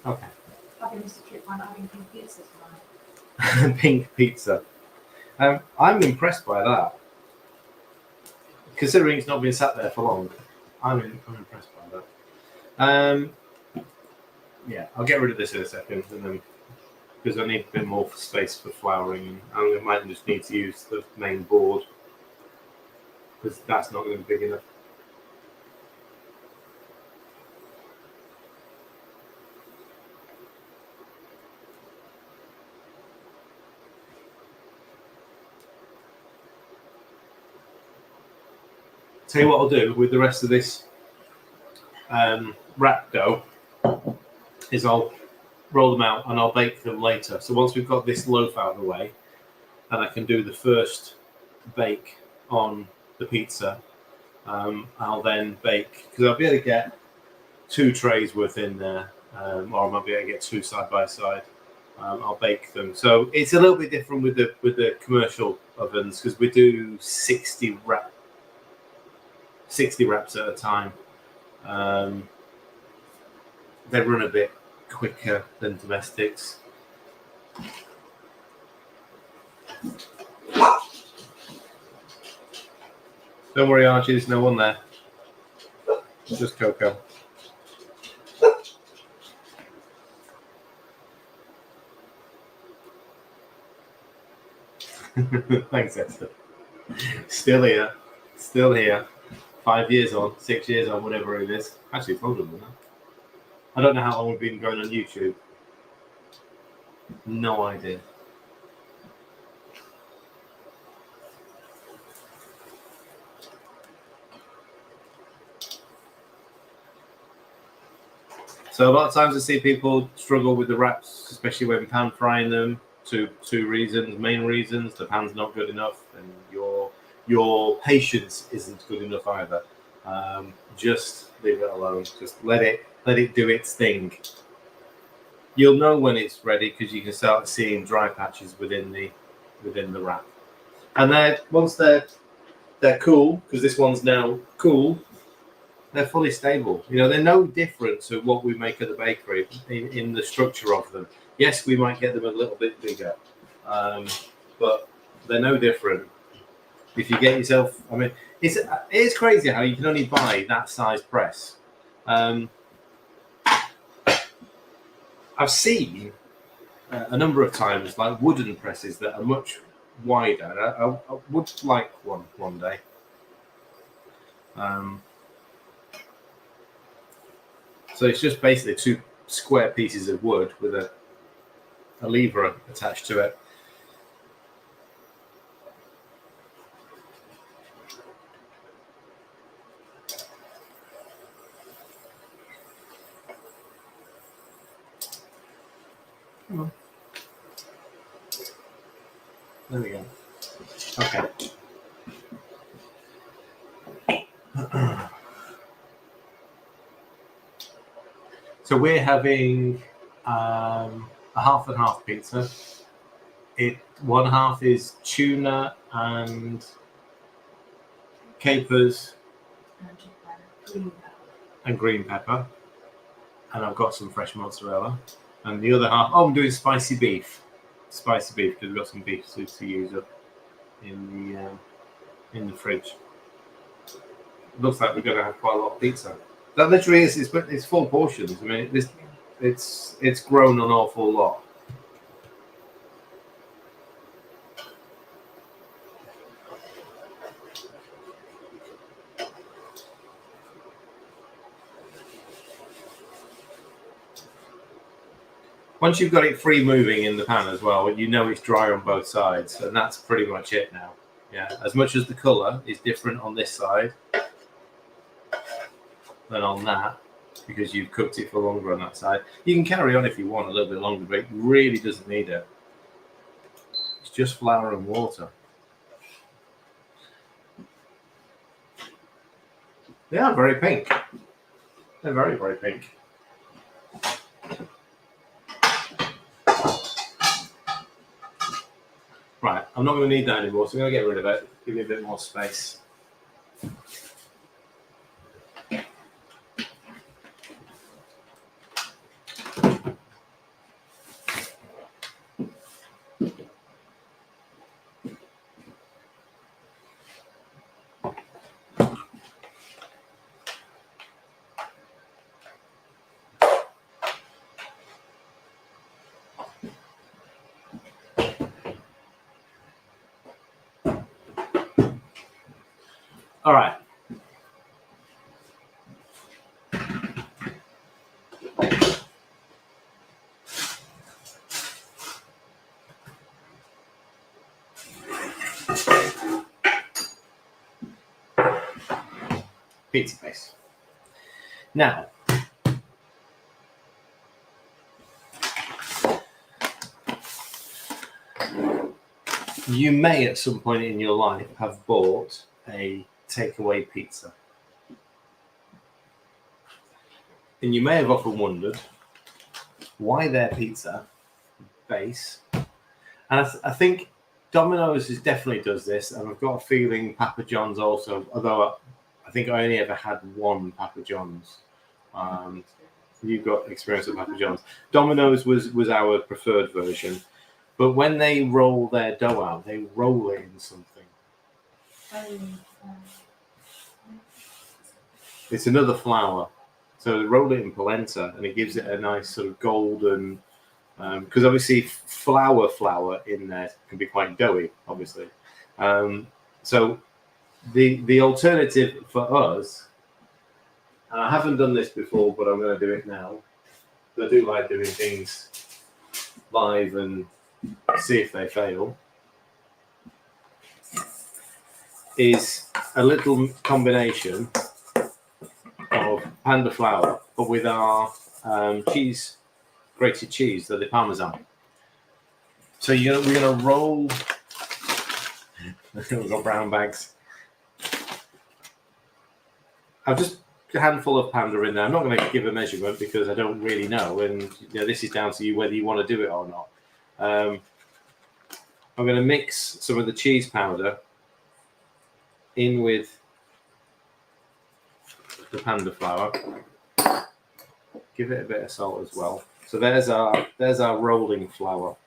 [SPEAKER 1] Okay.
[SPEAKER 2] I think it's a trick by not having pink pizzas for mine.
[SPEAKER 1] Pink pizza. I'm impressed by that. Considering it's not been sat there for long, I'm impressed by that. Yeah, I'll get rid of this in a second, and then because I need a bit more space for flouring, and I might just need to use the main board because that's not going to be big enough. Tell you what I'll do with the rest of this wrap dough is I'll roll them out and I'll bake them later. So once we've got this loaf out of the way, and I can do the first bake on the pizza, I'll then bake, because I'll be able to get 2 trays worth in there, or I might be able to get 2 side by side. I'll bake them. So it's a little bit different with the commercial ovens, because we do 60 wraps at a time. They run a bit quicker than domestics. Don't worry, Archie, there's no one there. It's just Coco. Thanks, Esther. Still here. 5 years on, 6 years on, whatever it is. Actually, it's longer than that. I don't know how long we've been going on YouTube. No idea. So a lot of times I see people struggle with the wraps, especially when pan frying them. Two reasons, main reasons: the pan's not good enough, and your patience isn't good enough either. Just leave it alone. Just let it do its thing. You'll know when it's ready because you can start seeing dry patches within the wrap. And then once they're cool, because this one's now cool, they're fully stable. You know, they're no different to what we make at the bakery in the structure of them. Yes, we might get them a little bit bigger, but they're no different. If you get yourself, I mean, it's crazy how you can only buy that size press. I've seen a number of times like wooden presses that are much wider. I would like one day. So it's just basically 2 square pieces of wood with a lever attached to it. There we go. Okay. So we're having a half and half pizza. One half is tuna and capers and green pepper, and I've got some fresh mozzarella. And the other half, I'm doing spicy beef because we've got some beef to use up in the fridge. It looks like we're going to have quite a lot of pizza. That literally is, it's full portions. I mean, it's grown an awful lot. Once you've got it free moving in the pan as well, you know it's dry on both sides, and that's pretty much it now. Yeah, as much as the colour is different on this side than on that, because you've cooked it for longer on that side. You can carry on if you want a little bit longer, but it really doesn't need it. It's just flour and water. They are very pink. They're very, very pink. Right, I'm not going to need that anymore, so I'm going to get rid of it. Give me a bit more space. All right. Pizza base. Now, you may at some point in your life have bought a takeaway pizza. And you may have often wondered why their pizza base. And I think Domino's definitely does this, and I've got a feeling Papa John's also, although I think I only ever had one Papa John's. You've got experience with Papa John's. Domino's was our preferred version, but when they roll their dough out, they roll it in something. It's another flour. So they roll it in polenta, and it gives it a nice sort of golden, because obviously flour in there can be quite doughy, obviously. So the alternative for us, and I haven't done this before, but I'm going to do it now. I do like doing things live and see if they fail. Is a little combination of Panda flour, but with our cheese, grated cheese, the Parmesan. So we're going to roll. We've got brown bags. I've just a handful of Panda in there. I'm not going to give a measurement because I don't really know, and this is down to you whether you want to do it or not. I'm going to mix some of the cheese powder in with the Panda flour. Give it a bit of salt as well. So there's our rolling flour.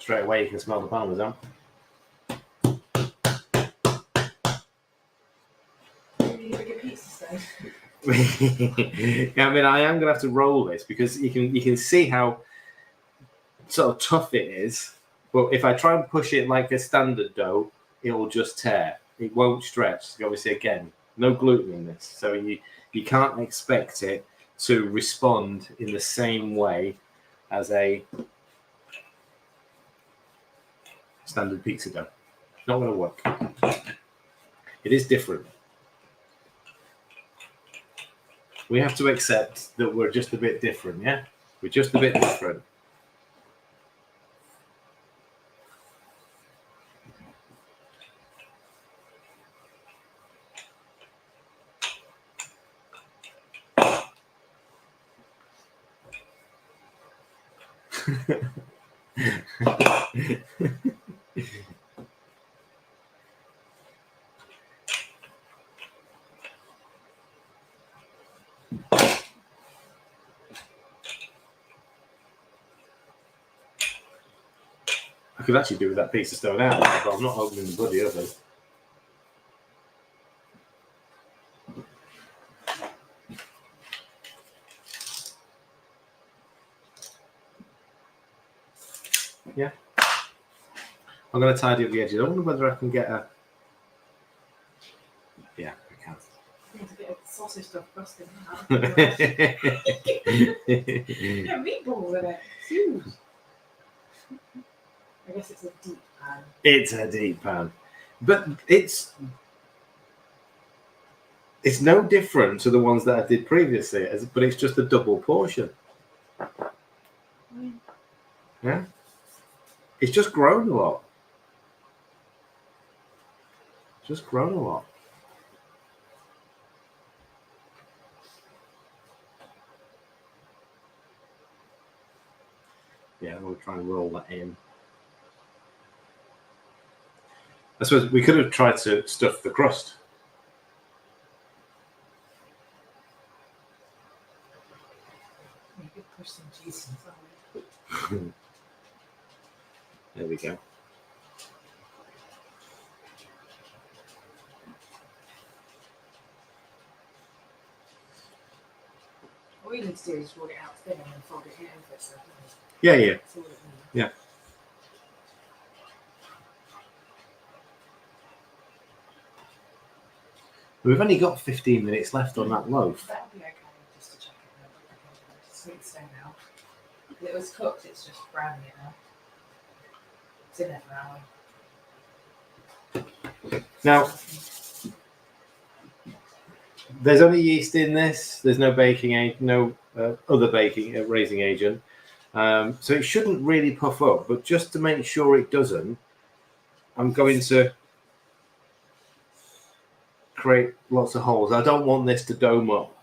[SPEAKER 1] Straight away you can smell the Parmesan. Yeah, I mean, I am going to have to roll this because you can see how sort of tough it is. But if I try and push it like a standard dough, it will just tear. It won't stretch. Obviously, again, no gluten in this, so you can't expect it to respond in the same way as a standard pizza dough. It's not going to work. It is different. We have to accept that we're just a bit different, yeah? We're just a bit different. I could actually do with that pizza stone out, but I'm not opening the bloody oven. Yeah. I'm going to tidy up the edges. I wonder whether I can get a... Yeah, I can.
[SPEAKER 2] Need to get a sausage stuff crust in
[SPEAKER 1] Yeah,
[SPEAKER 2] Yeah, meatballs in it. It's huge. I guess it's a deep pan.
[SPEAKER 1] it's a deep pan. But it's no different to the ones that I did previously, but it's just a double portion. Yeah? It's just grown a lot. Just grown a lot. Yeah, we'll try and roll that in. I suppose we could have tried to stuff the crust.
[SPEAKER 2] You could push some cheese inside.
[SPEAKER 1] There we go.
[SPEAKER 2] All you need to do is roll it out thin and then fold it in over it. So
[SPEAKER 1] Yeah, yeah.
[SPEAKER 2] that's all it needs.
[SPEAKER 1] Yeah. We've only got 15 minutes left on that loaf.
[SPEAKER 2] That'll be okay, just to check it out. Just sweet stone now. If it was cooked, it's just browning it now. It's in there for an hour.
[SPEAKER 1] Now, there's only yeast in this. There's no baking agent, no other raising agent. So it shouldn't really puff up. But just to make sure it doesn't, I'm going to create lots of holes. I don't want this to dome up.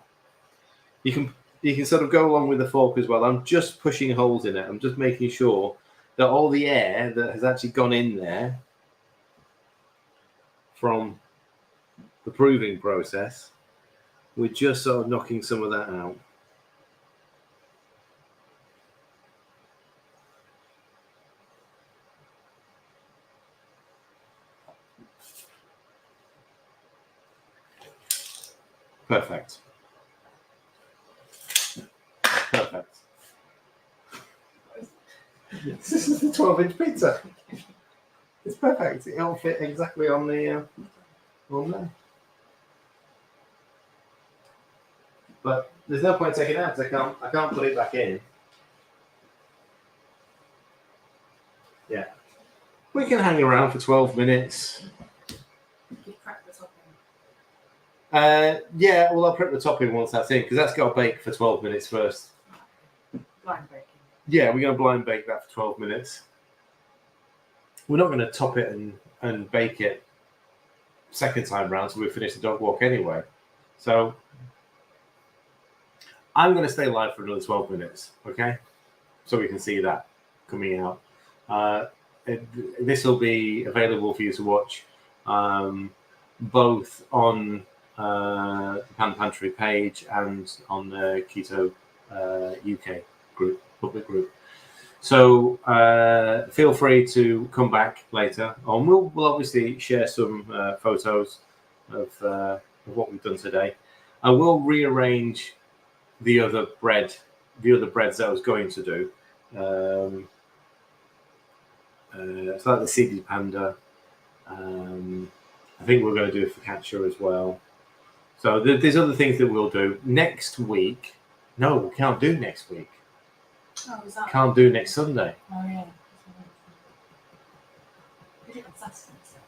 [SPEAKER 1] You can sort of go along with the fork as well. I'm just pushing holes in it. I'm just making sure that all the air that has actually gone in there from the proving process, we're just sort of knocking some of that out. Perfect. Perfect. This is the 12-inch pizza. It's perfect. It'll fit exactly on the on there. But there's no point taking it out because I can't put it back in. Yeah. We can hang around for 12 minutes.
[SPEAKER 2] You crack the topping.
[SPEAKER 1] Yeah, well, I'll prep the topping once that's in because that's got to bake for 12 minutes first.
[SPEAKER 2] Blind baking.
[SPEAKER 1] Yeah, we're going to blind bake that for 12 minutes. We're not going to top it and bake it second time round so we finish the dog walk anyway. So I'm going to stay live for another 12 minutes, okay? So we can see that coming out. This will be available for you to watch both on the Panda Pantry page and on the Keto UK group, public group. So feel free to come back later on. We'll obviously share some photos of what we've done today. I will rearrange the other breads that I was going to do. So like the seeded panda. I think we're going to do a focaccia as well. So there's other things that we'll do next week. No, we can't do next week.
[SPEAKER 2] Oh, is that?
[SPEAKER 1] Can't do next Sunday.
[SPEAKER 2] Oh, yeah. We did it on Saturday instead.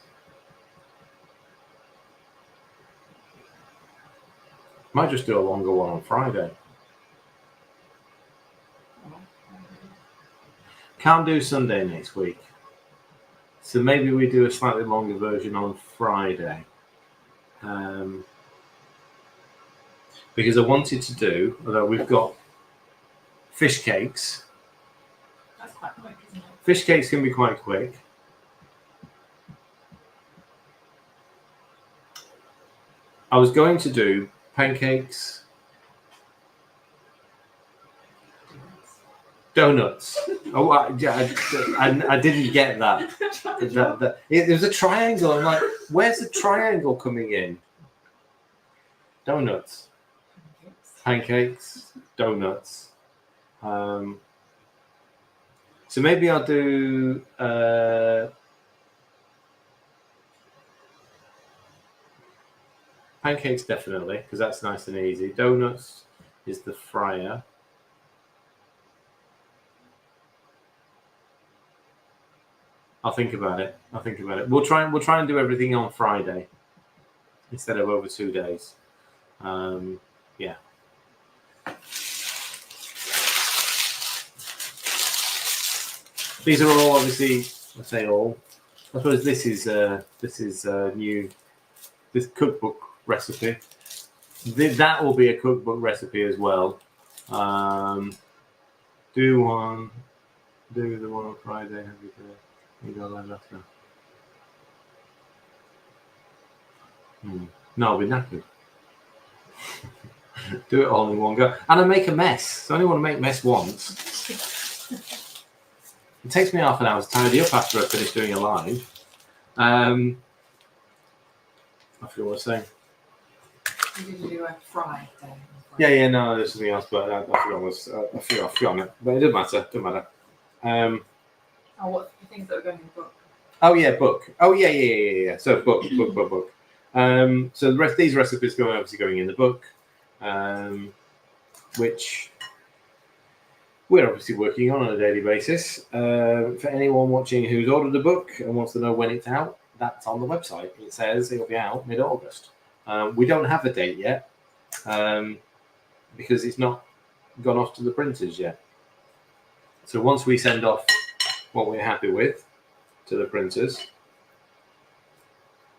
[SPEAKER 1] Might just do a longer one on Friday. Can't do Sunday next week. So maybe we do a slightly longer version on Friday. Because I wanted to do, although we've got fish cakes.
[SPEAKER 2] That's quite quick, isn't it?
[SPEAKER 1] Fish cakes can be quite quick. I was going to do pancakes, donuts. Oh, I didn't get that. There's a triangle. I'm like, where's the triangle coming in? Donuts, pancakes, donuts. So maybe I'll do Pancakes definitely, because that's nice and easy. Donuts is the fryer. I'll think about it. We'll try and do everything on Friday instead of over 2 days. Yeah. These are all obviously. I say all. I suppose this is new. This cookbook recipe. That will be a cookbook recipe as well. Do the one on Friday. You go live after. No, I'll be knackered. Do it all in one go, and I make a mess. So I only want to make mess once. It takes me half an hour to tidy up after I finish doing a live. I forgot what I was saying.
[SPEAKER 2] You did do a fry day.
[SPEAKER 1] Yeah, no, there's something else, but I forgot it. But it doesn't matter.
[SPEAKER 2] What the things that are going in the book?
[SPEAKER 1] Oh yeah, book. Oh yeah. So book. So these recipes going in the book, which we're obviously working on a daily basis. For anyone watching who's ordered a book and wants to know when it's out, that's on the website. It says it'll be out mid-August. We don't have a date yet because it's not gone off to the printers yet. So once we send off what we're happy with to the printers,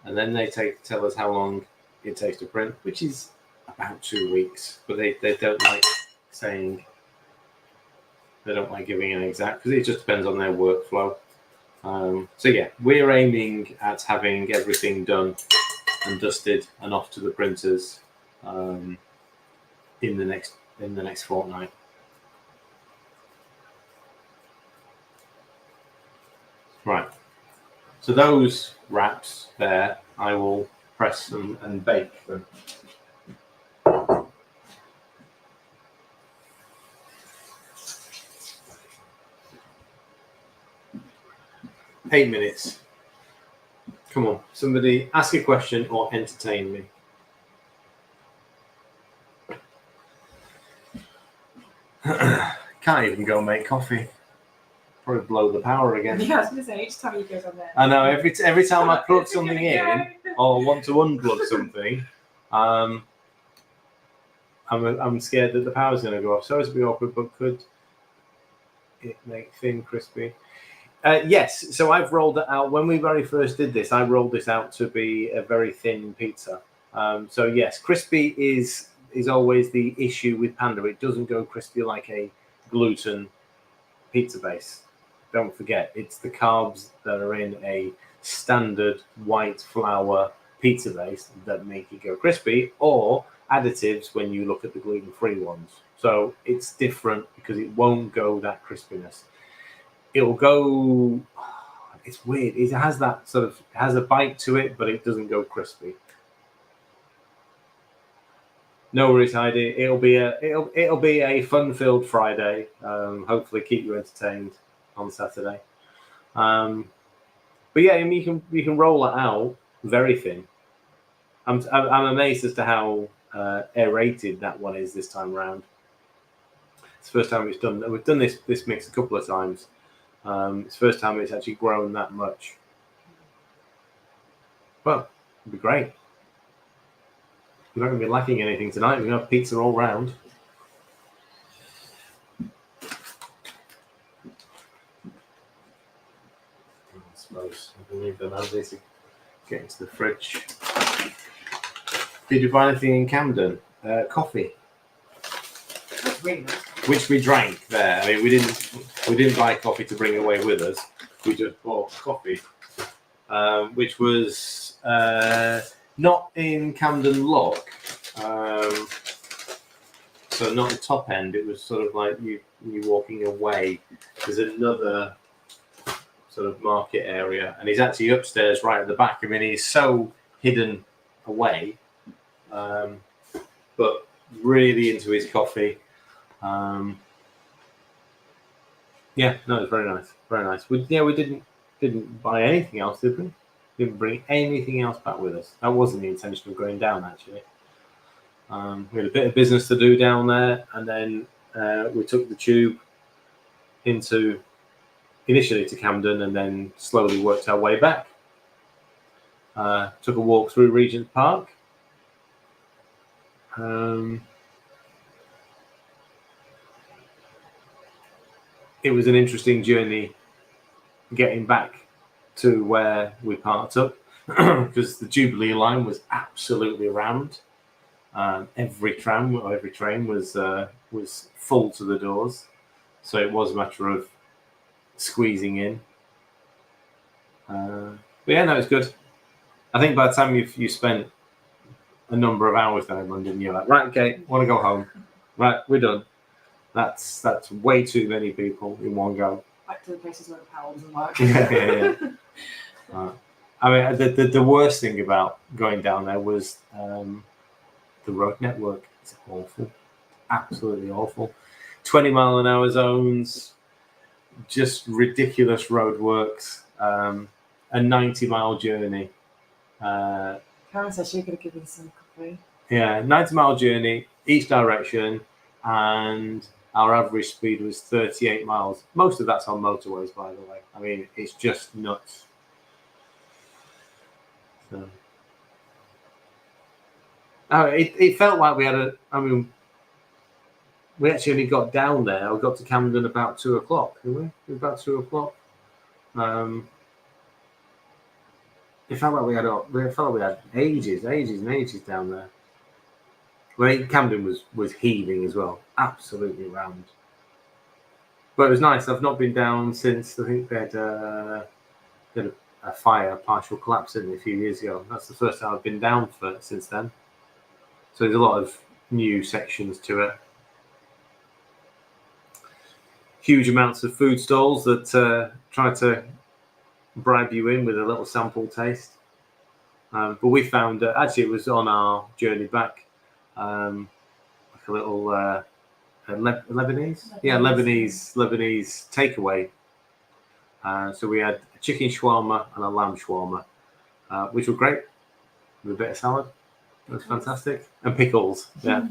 [SPEAKER 1] and then they tell us how long it takes to print, which is about 2 weeks. But they don't like saying, they don't like giving an exact, because it just depends on their workflow. So yeah, we're aiming at having everything done and dusted and off to the printers in the next fortnight. Right. So those wraps there, I will press them and bake them. Eight minutes. Come on, somebody ask a question or entertain me. Can't even go make coffee. Probably blow the power again.
[SPEAKER 2] Yeah, I was going to say, each time you go on there.
[SPEAKER 1] I know, every time I plug something in or want to unplug something, I'm scared that the power's going to go off. So it's a bit awkward, but could it make thin, crispy? Yes, so I've rolled it out. When we very first did this, I rolled this out to be a very thin pizza. So yes, crispy is always the issue with Panda. It doesn't go crispy like a gluten pizza base. Don't forget, it's the carbs that are in a standard white flour pizza base that make it go crispy, or additives when you look at the gluten-free ones. So it's different because it won't go that crispiness. It'll go, it's weird. It has that sort of, has a bite to it, but it doesn't go crispy. No worries, Heidi. It'll be a fun-filled Friday. Hopefully, keep you entertained on Saturday. But yeah, I mean, you can roll it out very thin. I'm amazed as to how aerated that one is this time around. It's the first time it's done. We've done this mix a couple of times. It's the first time it's actually grown that much. Well, it'd be great. We're not going to be lacking anything tonight. We're going to have pizza all round. I suppose I can leave them as is. Get into the fridge. Did you buy anything in Camden? Coffee.
[SPEAKER 2] That's really nice.
[SPEAKER 1] Which we drank there. I mean, we didn't buy coffee to bring away with us. We just bought coffee, which was not in Camden Lock, so not the top end. It was sort of like you walking away. There's another sort of market area, and he's actually upstairs right at the back. I mean, he's so hidden away, but really into his coffee. Yeah, no, it's very nice, very nice. We didn't buy anything else, did we? Didn't bring anything else back with us. That wasn't the intention of going down, actually. We had a bit of business to do down there, and then we took the tube initially to Camden, and then slowly worked our way back. Took a walk through Regent Park. It was an interesting journey getting back to where we parked up because the Jubilee line was absolutely rammed. Every tram or every train was full to the doors, so it was a matter of squeezing in. But yeah, no, it's good. I think by the time you've spent a number of hours down in London, you're like, right, okay, want to go home. Right, we're done. That's way too many people in one go.
[SPEAKER 2] Back to the places where the power doesn't work.
[SPEAKER 1] Yeah. I mean, the worst thing about going down there was the road network. It's awful, absolutely awful. 20-mile-an-hour zones, just ridiculous roadworks. A 90-mile journey.
[SPEAKER 2] Karen said she could have given some coffee.
[SPEAKER 1] Yeah, 90-mile journey each direction, and our average speed was 38 miles. Most of that's on motorways, by the way. I mean, it's just nuts. So, it felt like we had we actually only got down there. We got to Camden about 2 o'clock, didn't we? About 2 o'clock. It felt like we had ages and ages down there. Well, Camden was heaving as well, absolutely rammed. But it was nice. I've not been down since I think they had a partial collapse in a few years ago. That's the first time I've been down since then. So there's a lot of new sections to it. Huge amounts of food stalls that try to bribe you in with a little sample taste. But we found actually it was on our journey back, like a little Lebanese, Lebanese takeaway. So we had a chicken shawarma and a lamb shawarma, which were great with a bit of salad. It was fantastic, and pickles. Yeah,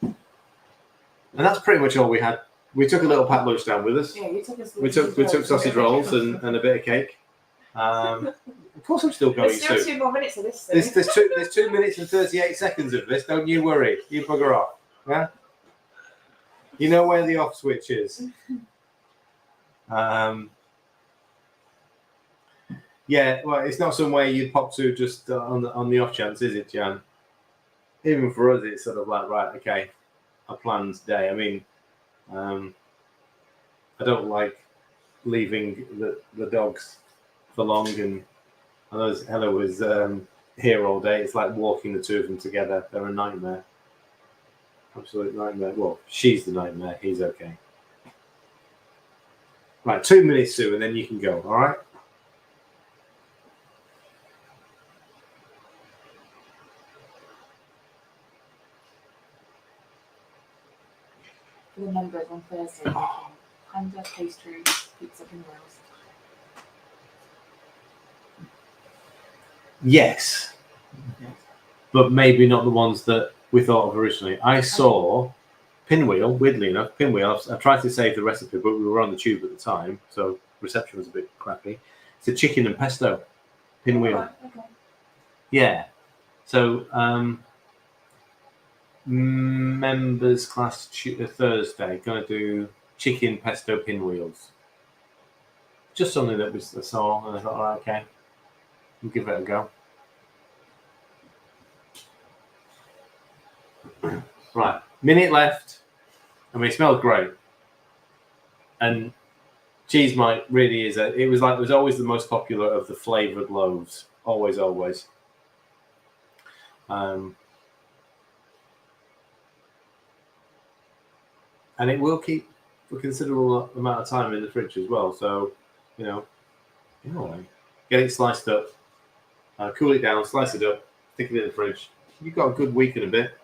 [SPEAKER 1] and that's pretty much all we had. We took a little packed lunch down with us.
[SPEAKER 2] Yeah, you took us.
[SPEAKER 1] We took sausage rolls and a bit of cake. Of course, I'm still going.
[SPEAKER 2] There's still 2 more minutes of this.
[SPEAKER 1] There's 2 minutes and 38 seconds of this. Don't you worry. You bugger off. Yeah. You know where the off switch is. Yeah. Well, it's not somewhere you'd pop to just on the off chance, is it, Jan? Even for us, it's sort of like, right, okay, a planned day. I mean, I don't like leaving the dogs for long, and I know Ella was here all day. It's like walking the two of them together. They're a nightmare. Absolute nightmare. Well, she's the nightmare. He's okay. Right, 2 minutes, Sue, and then you can go. All right.
[SPEAKER 2] For the members on Thursday, Panda pastries, pizza and rolls.
[SPEAKER 1] Yes, but maybe not the ones that we thought of originally. I saw pinwheel. Weirdly enough, pinwheel. I tried to save the recipe, but we were on the tube at the time, so reception was a bit crappy. It's a chicken and pesto pinwheel.
[SPEAKER 2] Right, okay.
[SPEAKER 1] Yeah. So members class Thursday gonna do chicken pesto pinwheels. Just something that I saw, and I thought, all right, okay, we'll give it a go. Right, minute left. I mean, it smells great, and Cheesemite really is it was always the most popular of the flavoured loaves, always. And it will keep for a considerable amount of time in the fridge as well. So, anyway, get it sliced up, cool it down, slice it up, stick it in the fridge. You've got a good week and a bit.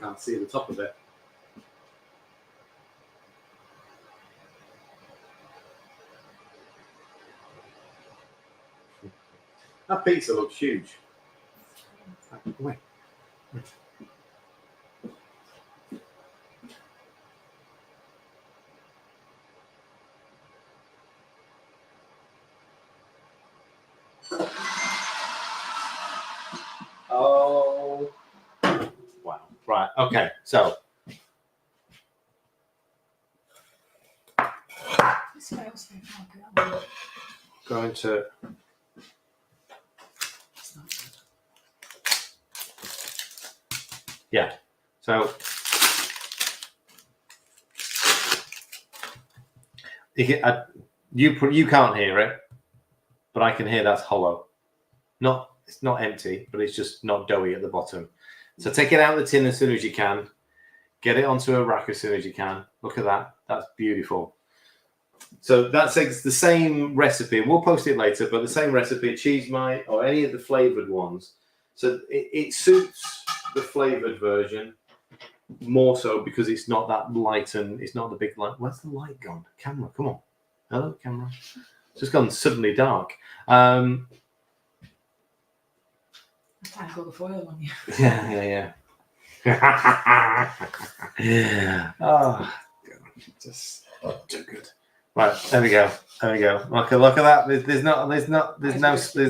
[SPEAKER 1] can't see the top of it. That pizza looks huge. Wait. Oh. Wow. Right. Okay. So. Going to. Yeah. So. You can't hear it, but I can hear that's hollow. It's not empty, but it's just not doughy at the bottom. So take it out of the tin as soon as you can. Get it onto a rack as soon as you can. Look at that. That's beautiful. So that's the same recipe. We'll post it later, but the same recipe, Cheesemite or any of the flavored ones. So it suits the flavored version more so because it's not that light and it's not the big light. Where's the light gone? Camera, come on. Hello, camera. It's just gone suddenly dark.
[SPEAKER 2] I can't got the foil on you.
[SPEAKER 1] Yeah. Oh, just too good. Right, there we go. Look at that. There's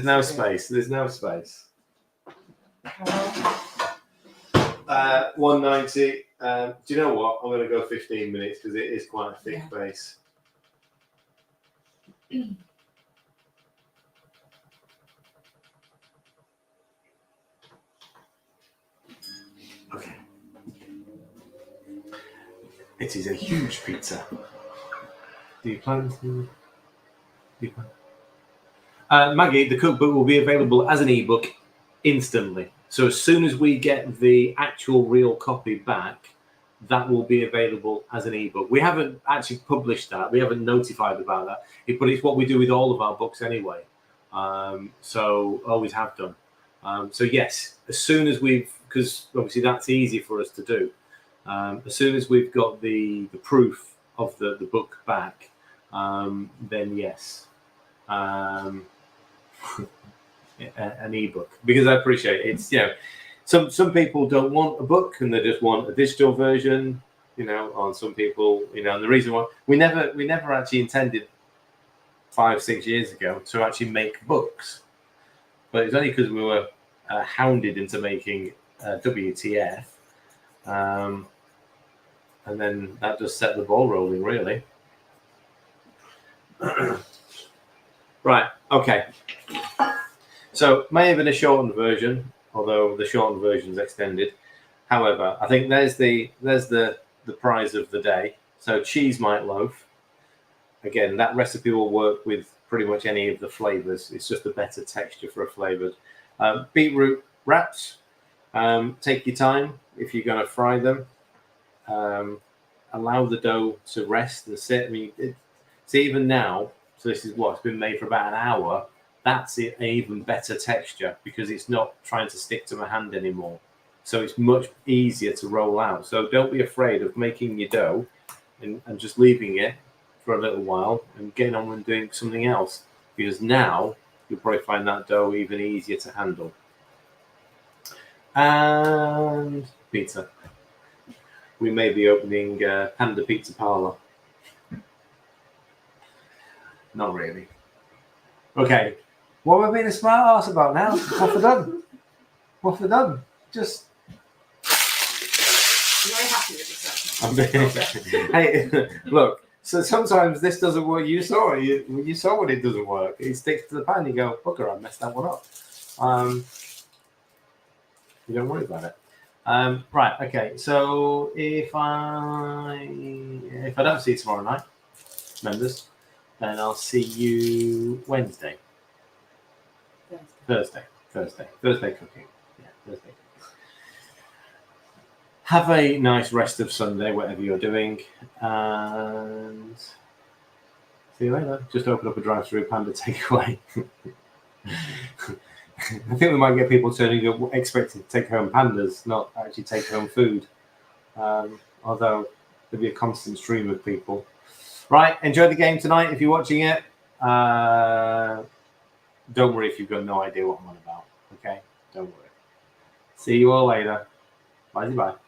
[SPEAKER 1] no space. There's no space. 190. Do you know what? I'm going to go 15 minutes because it is quite a thick base. Okay. It is a huge pizza. Do you plan to? Maggie, the cookbook will be available as an ebook instantly. So as soon as we get the actual real copy back, that will be available as an ebook. We haven't actually published that. We haven't notified about that. But it's what we do with all of our books anyway. So always have done. So yes, as soon as because obviously that's easy for us to do. As soon as we've got the proof of the book back, then yes, an ebook, because I appreciate it. It's some people don't want a book and they just want a digital version, or some people, and the reason why we never actually intended 5-6 years ago to actually make books, but it's only because we were hounded into making WTF, and then that just set the ball rolling, really. Right, okay. So may have been a shortened version, although the shortened version is extended. However, I think there's the prize of the day. So Cheesemite loaf. Again, that recipe will work with pretty much any of the flavors. It's just a better texture for a flavored. Beetroot wraps. Take your time if you're going to fry them. Allow the dough to rest and sit. I mean, see, even now, so this is it's been made for about an hour. That's an even better texture because it's not trying to stick to my hand anymore. So it's much easier to roll out. So don't be afraid of making your dough and just leaving it for a little while and getting on and doing something else, because now you'll probably find that dough even easier to handle. And pizza. We may be opening Panda Pizza Parlor. Not really. Okay. What am I being a smart ass about now? What for done? Just.
[SPEAKER 2] You're very happy with yourself.
[SPEAKER 1] Hey, look. So sometimes this doesn't work. You saw it. You saw when it doesn't work. It sticks to the pan. You go, bugger, I messed that one up. You don't worry about it. Right. Okay. So if I don't see you tomorrow night, members, then I'll see you Wednesday. Thursday cooking. Yeah, Thursday. Have a nice rest of Sunday, whatever you're doing, and see you later. Just open up a drive-through Panda takeaway. I think we might get people turning up expecting to take home pandas, not actually take home food. Although there'll be a constant stream of people. Right, enjoy the game tonight if you're watching it. Don't worry if you've got no idea what I'm on about. Okay, don't worry. See you all later. Bye bye.